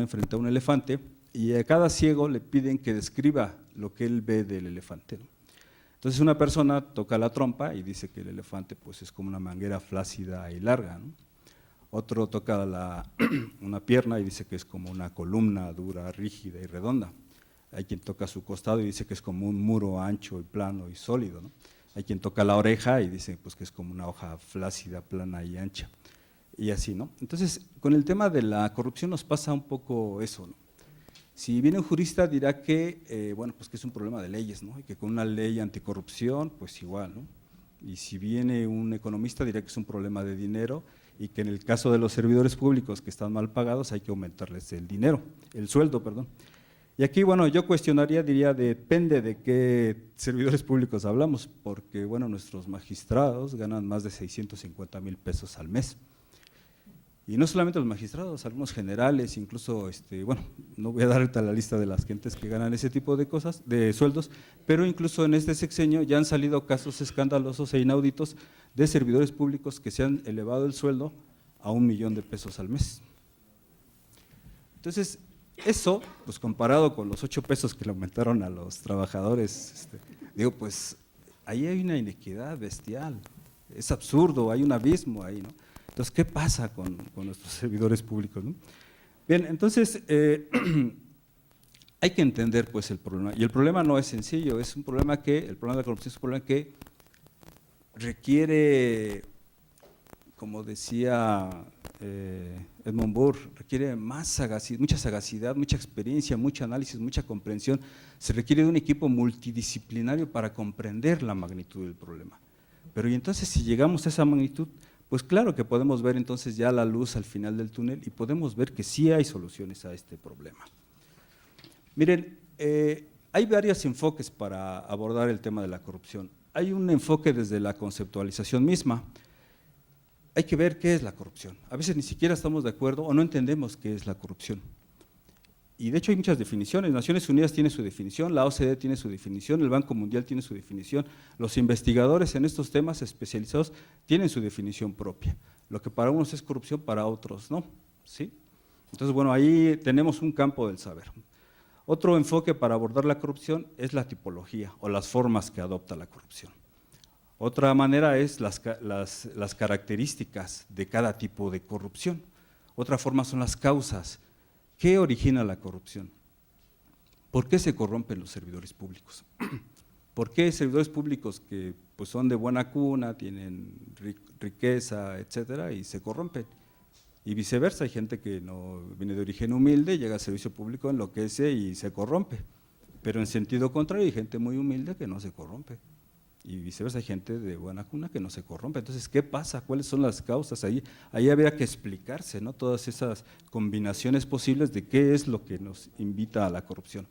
frente a un elefante y a cada ciego le piden que describa lo que él ve del elefante, ¿no? Entonces una persona toca la trompa y dice que el elefante pues, es como una manguera flácida y larga, ¿no? Otro toca una pierna y dice que es como una columna dura, rígida y redonda. Hay quien toca su costado y dice que es como un muro ancho y plano y sólido, ¿no? Hay quien toca la oreja y dice pues, que es como una hoja flácida, plana y ancha. Y así, ¿no? Entonces, con el tema de la corrupción nos pasa un poco eso, ¿no? Si viene un jurista dirá que, bueno, pues que es un problema de leyes, ¿no? Y que con una ley anticorrupción, pues igual, ¿no? Y si viene un economista dirá que es un problema de dinero y que en el caso de los servidores públicos que están mal pagados hay que aumentarles el sueldo, perdón. Y aquí, bueno, yo cuestionaría, diría, depende de qué servidores públicos hablamos, porque, bueno, nuestros magistrados ganan más de 650,000 pesos al mes. Y no solamente los magistrados, algunos generales, incluso, bueno, no voy a dar ahorita la lista de las gentes que ganan ese tipo de cosas, de sueldos, pero incluso en este sexenio ya han salido casos escandalosos e inauditos de servidores públicos que se han elevado el sueldo a 1,000,000 de pesos al mes. Entonces, eso, pues comparado con los 8 pesos que le aumentaron a los trabajadores, digo, pues ahí hay una inequidad bestial, es absurdo, hay un abismo ahí, ¿no? Entonces, ¿qué pasa con nuestros servidores públicos, ¿no? Bien, entonces, hay que entender pues el problema, y el problema no es sencillo, es un problema el problema de la corrupción es un problema que requiere, como decía Edmund Burke, requiere mucha sagacidad, mucha experiencia, mucho análisis, mucha comprensión, se requiere de un equipo multidisciplinario para comprender la magnitud del problema. Pero y entonces si llegamos a esa magnitud, pues claro que podemos ver entonces ya la luz al final del túnel y podemos ver que sí hay soluciones a este problema. Miren, hay varios enfoques para abordar el tema de la corrupción. Hay un enfoque desde la conceptualización misma. Hay que ver qué es la corrupción. A veces ni siquiera estamos de acuerdo o no entendemos qué es la corrupción. Y de hecho hay muchas definiciones, Naciones Unidas tiene su definición, la OCDE tiene su definición, el Banco Mundial tiene su definición, los investigadores en estos temas especializados tienen su definición propia. Lo que para unos es corrupción, para otros no, ¿sí? Entonces, bueno, ahí tenemos un campo del saber. Otro enfoque para abordar la corrupción es la tipología o las formas que adopta la corrupción. Otra manera es las características de cada tipo de corrupción. Otra forma son las causas. ¿Qué origina la corrupción? ¿Por qué se corrompen los servidores públicos? ¿Por qué servidores públicos que pues, son de buena cuna, tienen riqueza, etcétera, y se corrompen? Y viceversa, hay gente que no viene de origen humilde, llega al servicio público, enloquece y se corrompe. Pero en sentido contrario, hay gente muy humilde que no se corrompe. Y viceversa, hay gente de buena cuna que no se corrompe. Entonces, ¿qué pasa? ¿Cuáles son las causas? Ahí habría que explicarse, ¿no? Todas esas combinaciones posibles de qué es lo que nos invita a la corrupción.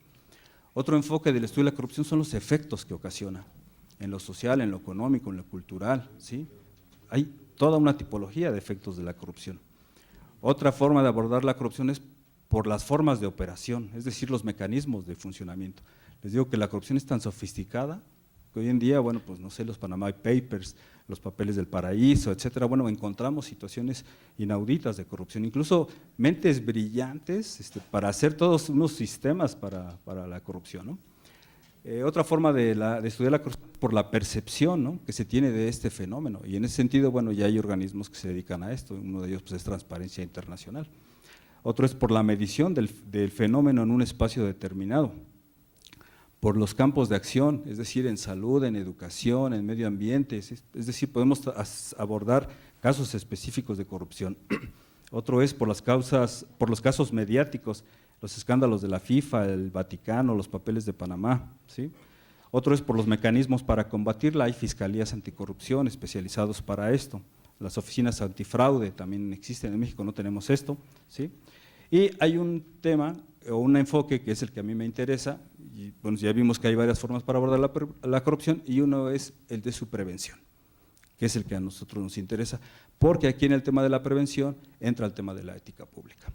Otro enfoque del estudio de la corrupción son los efectos que ocasiona, en lo social, en lo económico, en lo cultural, ¿sí? Hay toda una tipología de efectos de la corrupción. Otra forma de abordar la corrupción es por las formas de operación, es decir, los mecanismos de funcionamiento. Les digo que la corrupción es tan sofisticada que hoy en día, bueno, pues no sé, los Panama Papers, los papeles del paraíso, etcétera, bueno, encontramos situaciones inauditas de corrupción, incluso mentes brillantes para hacer todos unos sistemas para la corrupción, ¿no? Otra forma de estudiar la corrupción por la percepción, ¿no?, que se tiene de este fenómeno, y en ese sentido, bueno, ya hay organismos que se dedican a esto, uno de ellos pues, es Transparencia Internacional. Otro es por la medición del fenómeno en un espacio determinado, por los campos de acción, es decir, en salud, en educación, en medio ambiente, es decir, podemos abordar casos específicos de corrupción. Otro es por los casos mediáticos, los escándalos de la FIFA, el Vaticano, los papeles de Panamá, ¿sí? Otro es por los mecanismos para combatirla, hay fiscalías anticorrupción especializados para esto, las oficinas antifraude también existen, en México no tenemos esto, ¿sí? Y hay un tema o un enfoque que es el que a mí me interesa, y bueno, ya vimos que hay varias formas para abordar la corrupción, y uno es el de su prevención, que es el que a nosotros nos interesa, porque aquí en el tema de la prevención entra el tema de la ética pública.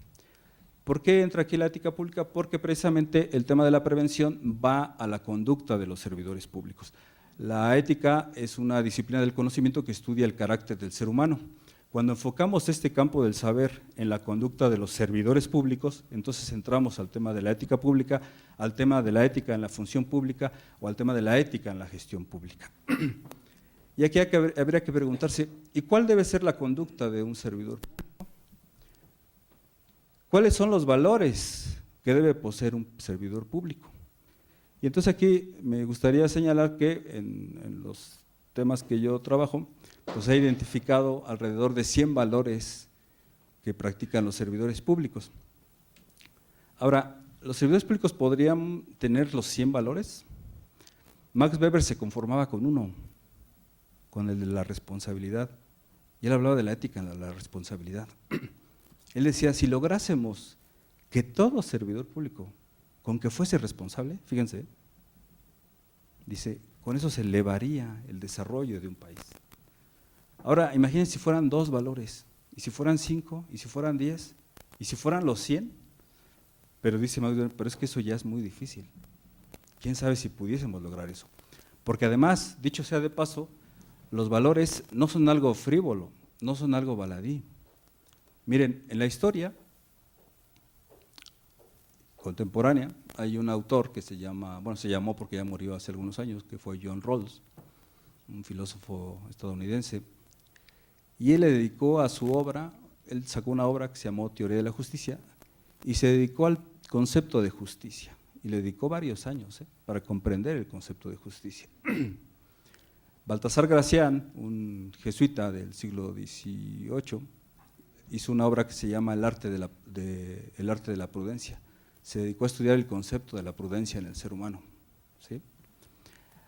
¿Por qué entra aquí la ética pública? Porque precisamente el tema de la prevención va a la conducta de los servidores públicos. La ética es una disciplina del conocimiento que estudia el carácter del ser humano. Cuando enfocamos este campo del saber en la conducta de los servidores públicos, entonces entramos al tema de la ética pública, al tema de la ética en la función pública o al tema de la ética en la gestión pública. Y aquí habría que preguntarse, ¿y cuál debe ser la conducta de un servidor público? ¿Cuáles son los valores que debe poseer un servidor público? Y entonces aquí me gustaría señalar que en los temas que yo trabajo, pues he identificado alrededor de 100 valores que practican los servidores públicos. Ahora, ¿los servidores públicos podrían tener los 100 valores? Max Weber se conformaba con uno, con el de la responsabilidad, y él hablaba de la ética en la responsabilidad. Él decía, si lográsemos que todo servidor público, con que fuese responsable, fíjense, dice, con eso se elevaría el desarrollo de un país. Ahora, imagínense si fueran 2 valores, y si fueran 5, y si fueran 10, y si fueran los 100, pero dice Max, pero es que eso ya es muy difícil. ¿Quién sabe si pudiésemos lograr eso? Porque además, dicho sea de paso, los valores no son algo frívolo, no son algo baladí. Miren, en la historia contemporánea hay un autor que se llamó porque ya murió hace algunos años, que fue John Rawls, un filósofo estadounidense, y él le dedicó a su obra, él sacó una obra que se llamó Teoría de la Justicia, y se dedicó al concepto de justicia, y le dedicó varios años para comprender el concepto de justicia. Baltasar Gracián, un jesuita del siglo XVIII, hizo una obra que se llama El arte de la prudencia. Se dedicó a estudiar el concepto de la prudencia en el ser humano, ¿sí?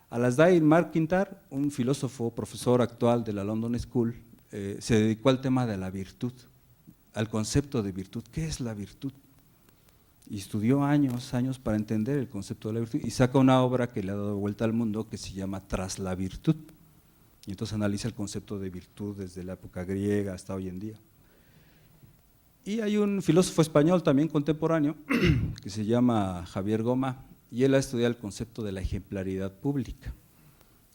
Alasdair MacIntyre, un filósofo, profesor actual de la London School, se dedicó al tema de la virtud, al concepto de virtud. ¿Qué es la virtud? Y estudió años para entender el concepto de la virtud, y saca una obra que le ha dado vuelta al mundo que se llama Tras la virtud, y entonces analiza el concepto de virtud desde la época griega hasta hoy en día. Y hay un filósofo español también contemporáneo que se llama Javier Goma, y él ha estudiado el concepto de la ejemplaridad pública.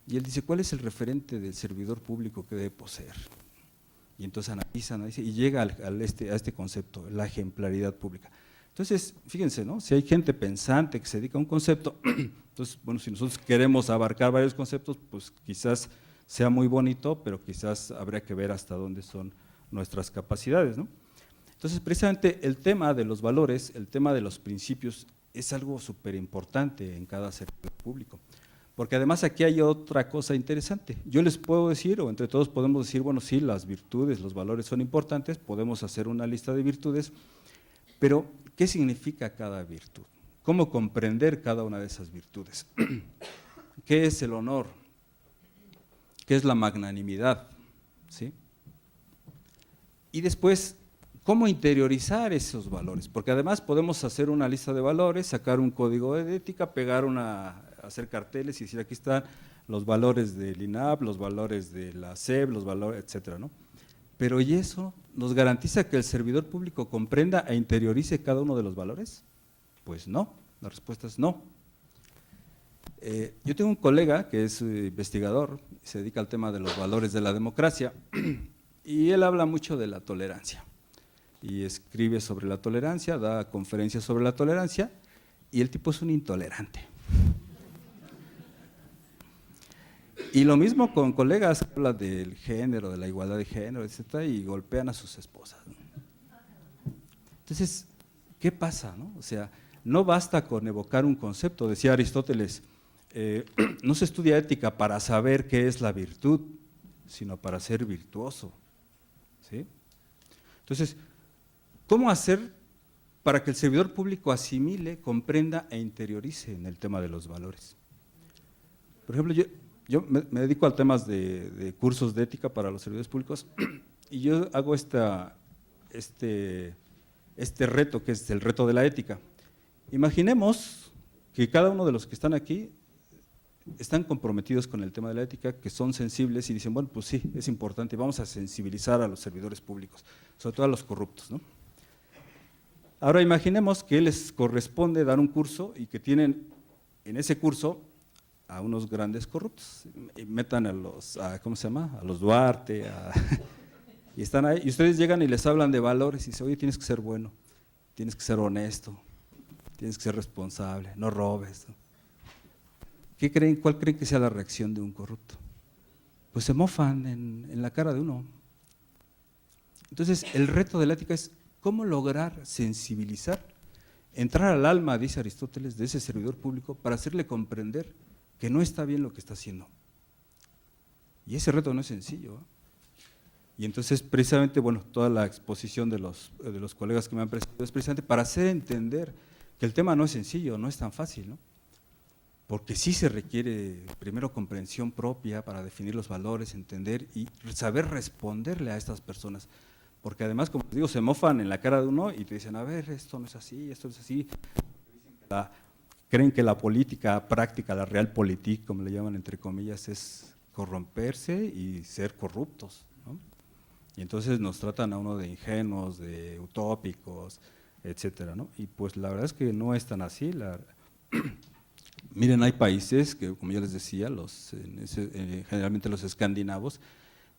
Y él dice, ¿cuál es el referente del servidor público que debe poseer? Y entonces analiza y llega a este concepto, la ejemplaridad pública. Entonces, fíjense, ¿no? Si hay gente pensante que se dedica a un concepto, entonces, bueno, si nosotros queremos abarcar varios conceptos, pues quizás sea muy bonito, pero quizás habría que ver hasta dónde son nuestras capacidades, ¿no? Entonces, precisamente el tema de los valores, el tema de los principios, es algo súper importante en cada servidor público. Porque además aquí hay otra cosa interesante. Yo les puedo decir, o entre todos podemos decir, bueno, sí, las virtudes, los valores son importantes, podemos hacer una lista de virtudes, pero ¿qué significa cada virtud? ¿Cómo comprender cada una de esas virtudes? ¿Qué es el honor? ¿Qué es la magnanimidad? ¿Sí? Y después, ¿cómo interiorizar esos valores? Porque además podemos hacer una lista de valores, sacar un código de ética, hacer carteles y decir aquí están los valores del INAP, los valores de la SEP, los valores, etcétera, ¿no? Pero ¿y eso nos garantiza que el servidor público comprenda e interiorice cada uno de los valores? Pues no, la respuesta es no. Yo tengo un colega que es investigador, se dedica al tema de los valores de la democracia y él habla mucho de la tolerancia y escribe sobre la tolerancia, da conferencias sobre la tolerancia y el tipo es un intolerante. Y lo mismo con colegas que hablan del género, de la igualdad de género, etcétera, y golpean a sus esposas, ¿no? Entonces, ¿qué pasa, no? O sea, no basta con evocar un concepto, decía Aristóteles, no se estudia ética para saber qué es la virtud, sino para ser virtuoso, ¿sí? Entonces, ¿cómo hacer para que el servidor público asimile, comprenda e interiorice en el tema de los valores? Por ejemplo, yo me dedico a temas de cursos de ética para los servidores públicos y yo hago este reto, que es el reto de la ética. Imaginemos que cada uno de los que están aquí están comprometidos con el tema de la ética, que son sensibles y dicen, bueno, pues sí, es importante, vamos a sensibilizar a los servidores públicos, sobre todo a los corruptos, ¿no? Ahora imaginemos que les corresponde dar un curso y que tienen en ese curso a unos grandes corruptos, y metan a los Duarte, y están ahí, y ustedes llegan y les hablan de valores y dicen, oye, tienes que ser bueno, tienes que ser honesto, tienes que ser responsable, no robes, ¿no? ¿Qué creen? ¿Cuál creen que sea la reacción de un corrupto? Pues se mofan en la cara de uno. Entonces, el reto de la ética es cómo lograr sensibilizar, entrar al alma, dice Aristóteles, de ese servidor público para hacerle comprender que no está bien lo que está haciendo. Y ese reto no es sencillo, ¿eh? Y entonces, precisamente, bueno, toda la exposición de los colegas que me han presentado es precisamente para hacer entender que el tema no es sencillo, no es tan fácil, ¿no? Porque sí se requiere primero comprensión propia para definir los valores, entender y saber responderle a estas personas. Porque además, como les digo, se mofan en la cara de uno y te dicen, a ver, esto no es así, esto es así. Creen que la política práctica, la realpolitik, como le llaman entre comillas, es corromperse y ser corruptos, ¿no? Y entonces nos tratan a uno de ingenuos, de utópicos, etcétera, ¿no? Y pues la verdad es que no es tan así. Miren, hay países que, como yo les decía, generalmente los escandinavos,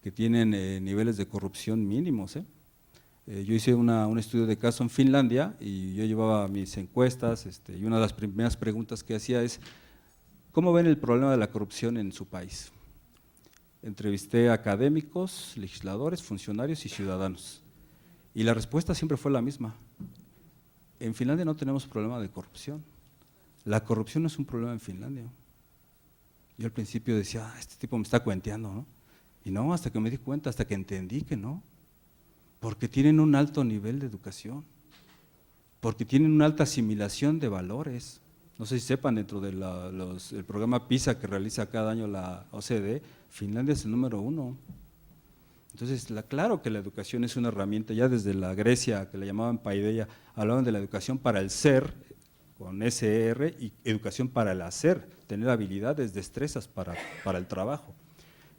que tienen niveles de corrupción mínimos, ¿eh? Yo hice un estudio de caso en Finlandia y yo llevaba mis encuestas, y una de las primeras preguntas que hacía es, ¿cómo ven el problema de la corrupción en su país? Entrevisté a académicos, legisladores, funcionarios y ciudadanos, y la respuesta siempre fue la misma. En Finlandia no tenemos problema de corrupción. La corrupción no es un problema en Finlandia. Yo al principio decía, este tipo me está cuenteando, ¿no? Y no, hasta que me di cuenta, hasta que entendí que no. Porque tienen un alto nivel de educación, porque tienen una alta asimilación de valores. No sé si sepan, dentro de el programa PISA que realiza cada año la OCDE, Finlandia es el número 1. Entonces, claro que la educación es una herramienta, ya desde la Grecia, que la llamaban paideia, hablaban de la educación para el ser, con SR, y educación para el hacer, tener habilidades, destrezas para el trabajo.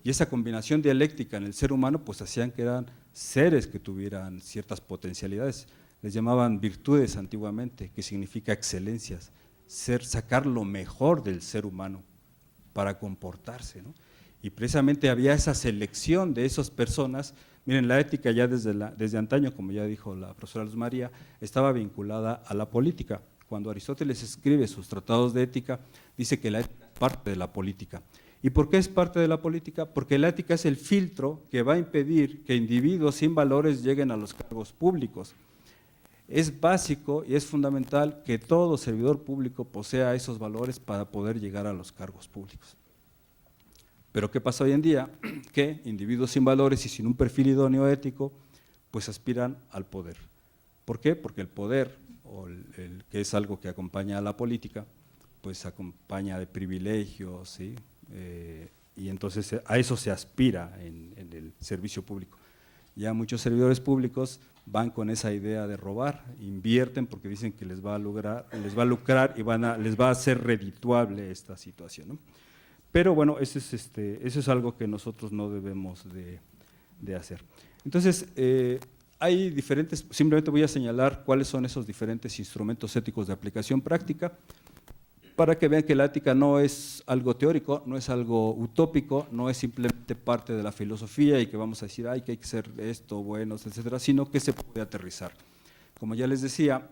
Y esa combinación dialéctica en el ser humano, pues hacían que eran seres que tuvieran ciertas potencialidades. Les llamaban virtudes antiguamente, que significa excelencias, sacar lo mejor del ser humano para comportarse, ¿no? Y precisamente había esa selección de esas personas. Miren, la ética ya desde antaño, como ya dijo la profesora Luz María, estaba vinculada a la política. Cuando Aristóteles escribe sus tratados de ética, dice que la ética es parte de la política. ¿Y por qué es parte de la política? Porque la ética es el filtro que va a impedir que individuos sin valores lleguen a los cargos públicos. Es básico y es fundamental que todo servidor público posea esos valores para poder llegar a los cargos públicos. Pero ¿qué pasa hoy en día? Que individuos sin valores y sin un perfil idóneo ético, pues aspiran al poder. ¿Por qué? Porque el poder, que es algo que acompaña a la política, pues acompaña de privilegios, ¿sí? Y entonces a eso se aspira en el servicio público. Ya muchos servidores públicos van con esa idea de robar, invierten porque dicen que les va a lucrar y les va a ser redituable esta situación, ¿no? Pero bueno, eso es algo que nosotros no debemos de hacer. Entonces, hay diferentes, simplemente voy a señalar cuáles son esos diferentes instrumentos éticos de aplicación práctica, para que vean que la ética no es algo teórico, no es algo utópico, no es simplemente parte de la filosofía y que vamos a decir, ay, que hay que ser esto, buenos, etcétera, sino que se puede aterrizar. Como ya les decía,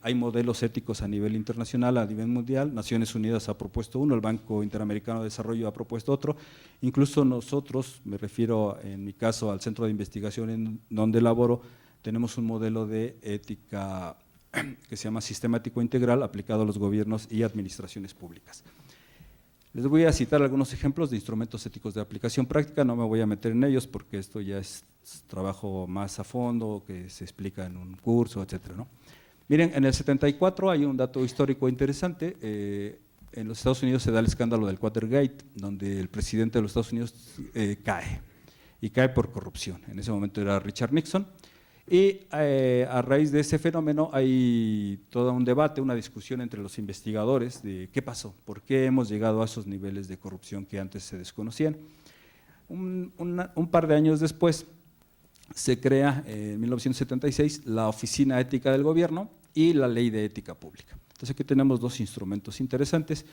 hay modelos éticos a nivel internacional, a nivel mundial. Naciones Unidas ha propuesto uno, el Banco Interamericano de Desarrollo ha propuesto otro. Incluso nosotros, me refiero en mi caso al centro de investigación en donde laboro, tenemos un modelo de ética que se llama Sistemático Integral aplicado a los gobiernos y administraciones públicas. Les voy a citar algunos ejemplos de instrumentos éticos de aplicación práctica, no me voy a meter en ellos porque esto ya es trabajo más a fondo, que se explica en un curso, etcétera, ¿no? Miren, en el 74 hay un dato histórico interesante, en los Estados Unidos se da el escándalo del Watergate, donde el presidente de los Estados Unidos cae, y cae por corrupción, en ese momento era Richard Nixon, y a raíz de ese fenómeno hay todo un debate, una discusión entre los investigadores de qué pasó, por qué hemos llegado a esos niveles de corrupción que antes se desconocían. Un par de años después se crea en 1976 la Oficina Ética del Gobierno y la Ley de Ética Pública. Entonces aquí tenemos dos instrumentos interesantes,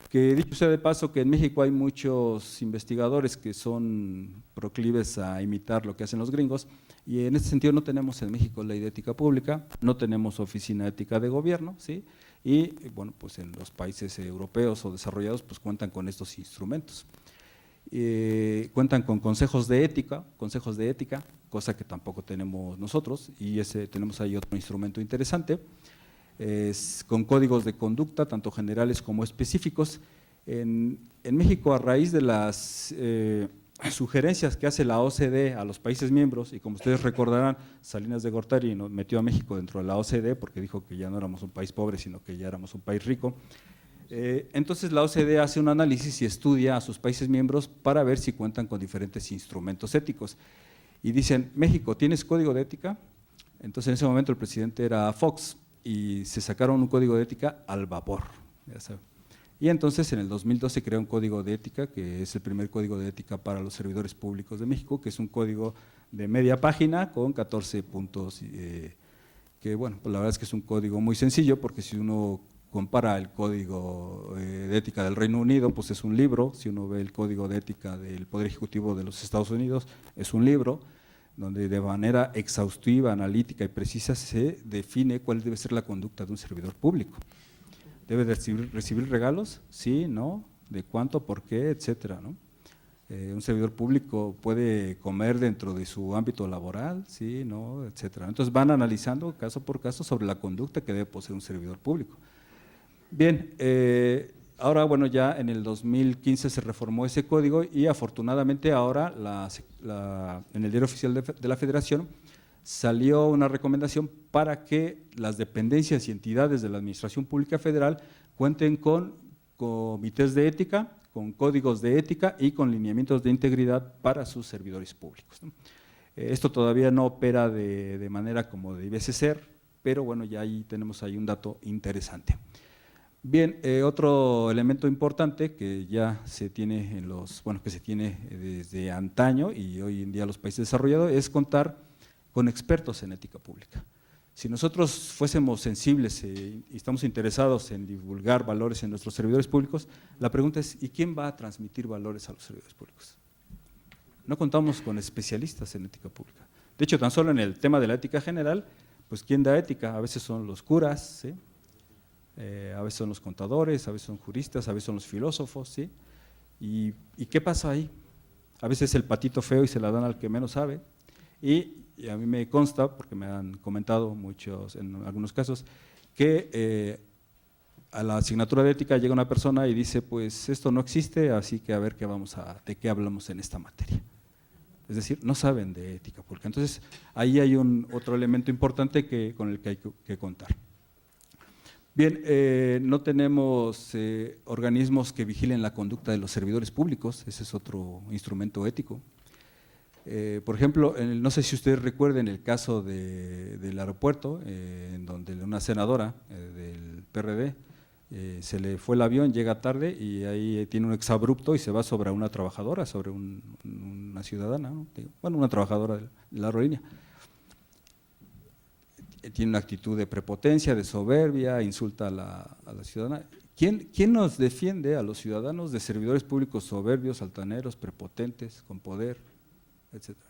que dicho sea de paso que en México hay muchos investigadores que son proclives a imitar lo que hacen los gringos, y en este sentido no tenemos en México ley de ética pública, no tenemos oficina ética de gobierno, ¿sí? Y bueno, pues en los países europeos o desarrollados pues cuentan con estos instrumentos. Cuentan con consejos de ética, cosa que tampoco tenemos nosotros, y tenemos ahí otro instrumento interesante, con códigos de conducta, tanto generales como específicos. En México, a raíz de las sugerencias que hace la OCDE a los países miembros, y como ustedes recordarán, Salinas de Gortari nos metió a México dentro de la OCDE porque dijo que ya no éramos un país pobre, sino que ya éramos un país rico. Entonces la OCDE hace un análisis y estudia a sus países miembros para ver si cuentan con diferentes instrumentos éticos. Y dicen, México, ¿tienes código de ética? Entonces en ese momento el presidente era Fox y se sacaron un código de ética al vapor, ya saben. Y entonces en el 2012 se creó un código de ética, que es el primer código de ética para los servidores públicos de México, que es un código de media página con 14 puntos, que bueno, pues la verdad es que es un código muy sencillo, porque si uno compara el código de ética del Reino Unido, pues es un libro. Si uno ve el código de ética del Poder Ejecutivo de los Estados Unidos, es un libro, donde de manera exhaustiva, analítica y precisa se define cuál debe ser la conducta de un servidor público. ¿Debe de recibir regalos? Sí, no, ¿de cuánto, por qué, etcétera, ¿no? Un servidor público puede comer dentro de su ámbito laboral, sí, no, etcétera. Entonces van analizando caso por caso sobre la conducta que debe poseer un servidor público. Bien, ahora bueno, ya en el 2015 se reformó ese código y afortunadamente ahora en el Diario Oficial de la Federación salió una recomendación para que las dependencias y entidades de la Administración Pública Federal cuenten con comités de ética, con códigos de ética y con lineamientos de integridad para sus servidores públicos, ¿no? Esto todavía no opera de manera como debiese ser, pero bueno, ya ahí tenemos ahí un dato interesante. Bien, otro elemento importante que ya se tiene que se tiene desde antaño y hoy en día los países desarrollados es contar con expertos en ética pública. Si nosotros fuésemos sensibles y estamos interesados en divulgar valores en nuestros servidores públicos, la pregunta es, ¿y quién va a transmitir valores a los servidores públicos? No contamos con especialistas en ética pública. De hecho, tan solo en el tema de la ética general, pues ¿quién da ética? A veces son los curas, ¿sí? A veces son los contadores, a veces son juristas, a veces son los filósofos, ¿sí? ¿Y qué pasa ahí? A veces el patito feo y se la dan al que menos sabe, y a mí me consta, porque me han comentado muchos, en algunos casos, que a la asignatura de ética llega una persona y dice, pues esto no existe, así que a ver de qué hablamos en esta materia. Es decir, no saben de ética pública. Entonces, ahí hay otro elemento importante con el que hay que contar. Bien, no tenemos organismos que vigilen la conducta de los servidores públicos, ese es otro instrumento ético. Por ejemplo, no sé si ustedes recuerden el caso del aeropuerto, en donde una senadora del PRD se le fue el avión, llega tarde y ahí tiene un exabrupto y se va sobre una trabajadora, sobre una ciudadana, ¿no? Bueno, una trabajadora de la aerolínea. Tiene una actitud de prepotencia, de soberbia, insulta a la ciudadana. ¿Quién nos defiende a los ciudadanos de servidores públicos soberbios, altaneros, prepotentes, con poder, etcétera?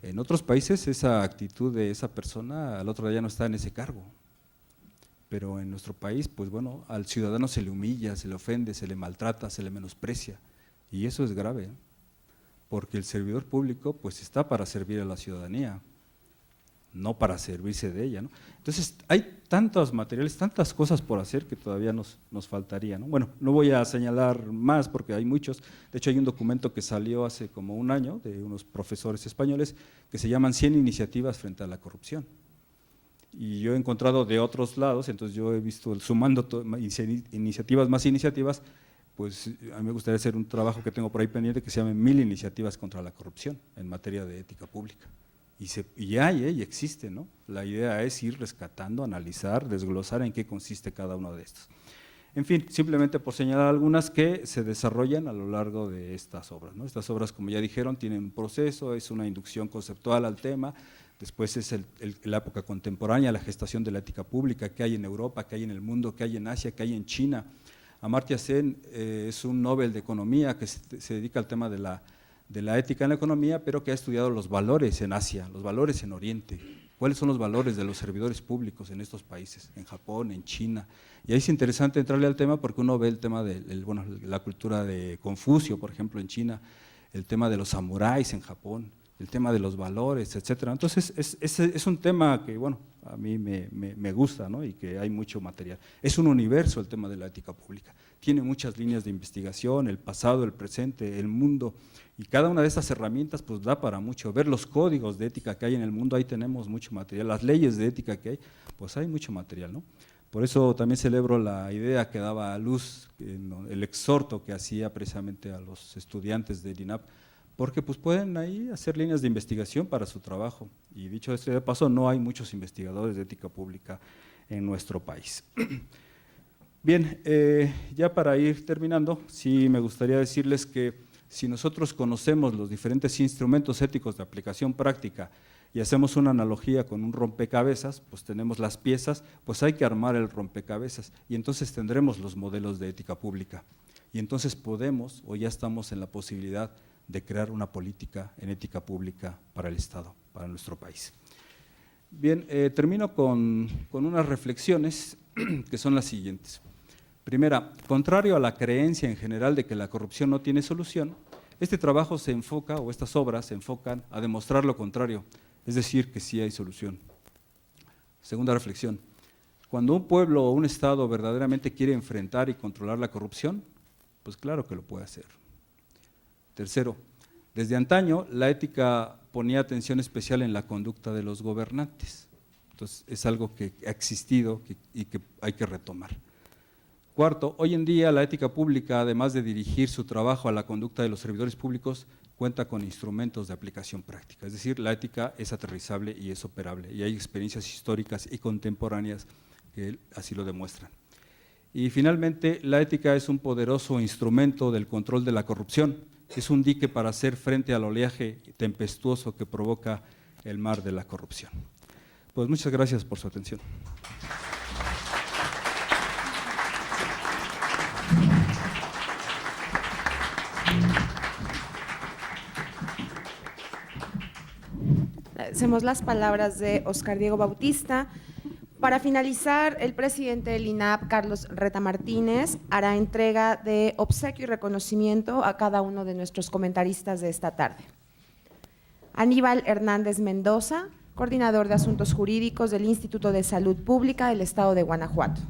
En otros países esa actitud de esa persona al otro día no está en ese cargo, pero en nuestro país, pues bueno, al ciudadano se le humilla, se le ofende, se le maltrata, se le menosprecia, y eso es grave, ¿eh? Porque el servidor público pues está para servir a la ciudadanía, no para servirse de ella, ¿no? Entonces hay tantos materiales, tantas cosas por hacer que todavía nos faltaría, ¿no? Bueno, no voy a señalar más porque hay muchos. De hecho hay un documento que salió hace como un año de unos profesores españoles que se llaman 100 iniciativas frente a la corrupción, y yo he encontrado de otros lados, entonces yo he visto sumando iniciativas más iniciativas, pues a mí me gustaría hacer un trabajo que tengo por ahí pendiente que se llame 1000 iniciativas contra la corrupción en materia de ética pública. Y hay, y existe, ¿no? La idea es ir rescatando, analizar, desglosar en qué consiste cada uno de estos. En fin, simplemente por señalar algunas que se desarrollan a lo largo de estas obras, ¿no? Estas obras, como ya dijeron, tienen un proceso, es una inducción conceptual al tema, después es la época contemporánea, la gestación de la ética pública, que hay en Europa, que hay en el mundo, que hay en Asia, que hay en China. Amartya Sen es un Nobel de Economía que se dedica al tema de la ética en la economía, pero que ha estudiado los valores en Asia, los valores en Oriente, cuáles son los valores de los servidores públicos en estos países, en Japón, en China. Y ahí es interesante entrarle al tema porque uno ve el tema de la cultura de Confucio, por ejemplo, en China, el tema de los samuráis en Japón, el tema de los valores, etcétera. Entonces, es un tema que, bueno, a mí me gusta, ¿no? Y que hay mucho material. Es un universo el tema de la ética pública. Tiene muchas líneas de investigación, el pasado, el presente, el mundo, y cada una de estas herramientas pues da para mucho. Ver los códigos de ética que hay en el mundo, ahí tenemos mucho material. Las leyes de ética que hay, pues hay mucho material, ¿no? Por eso también celebro la idea que daba a luz, el exhorto que hacía precisamente a los estudiantes de INAP, porque pues pueden ahí hacer líneas de investigación para su trabajo. Y dicho esto de paso, no hay muchos investigadores de ética pública en nuestro país. Bien, ya para ir terminando, sí me gustaría decirles que si nosotros conocemos los diferentes instrumentos éticos de aplicación práctica y hacemos una analogía con un rompecabezas, pues tenemos las piezas, pues hay que armar el rompecabezas y entonces tendremos los modelos de ética pública. Y entonces podemos, o ya estamos en la posibilidad de crear una política en ética pública para el Estado, para nuestro país. Bien, termino con unas reflexiones que son las siguientes. Primera, contrario a la creencia en general de que la corrupción no tiene solución, este trabajo se enfoca, o estas obras se enfocan a demostrar lo contrario, es decir, que sí hay solución. Segunda reflexión, cuando un pueblo o un Estado verdaderamente quiere enfrentar y controlar la corrupción, pues claro que lo puede hacer. Tercero, desde antaño la ética ponía atención especial en la conducta de los gobernantes, entonces es algo que ha existido y que hay que retomar. Cuarto, hoy en día la ética pública, además de dirigir su trabajo a la conducta de los servidores públicos, cuenta con instrumentos de aplicación práctica, es decir, la ética es aterrizable y es operable, y hay experiencias históricas y contemporáneas que así lo demuestran. Y finalmente, la ética es un poderoso instrumento del control de la corrupción, es un dique para hacer frente al oleaje tempestuoso que provoca el mar de la corrupción. Pues muchas gracias por su atención. Agradecemos las palabras de Óscar Diego Bautista. Para finalizar, el presidente del INAP, Carlos Reta Martínez, hará entrega de obsequio y reconocimiento a cada uno de nuestros comentaristas de esta tarde. Aníbal Hernández Mendoza, coordinador de Asuntos Jurídicos del Instituto de Salud Pública del Estado de Guanajuato.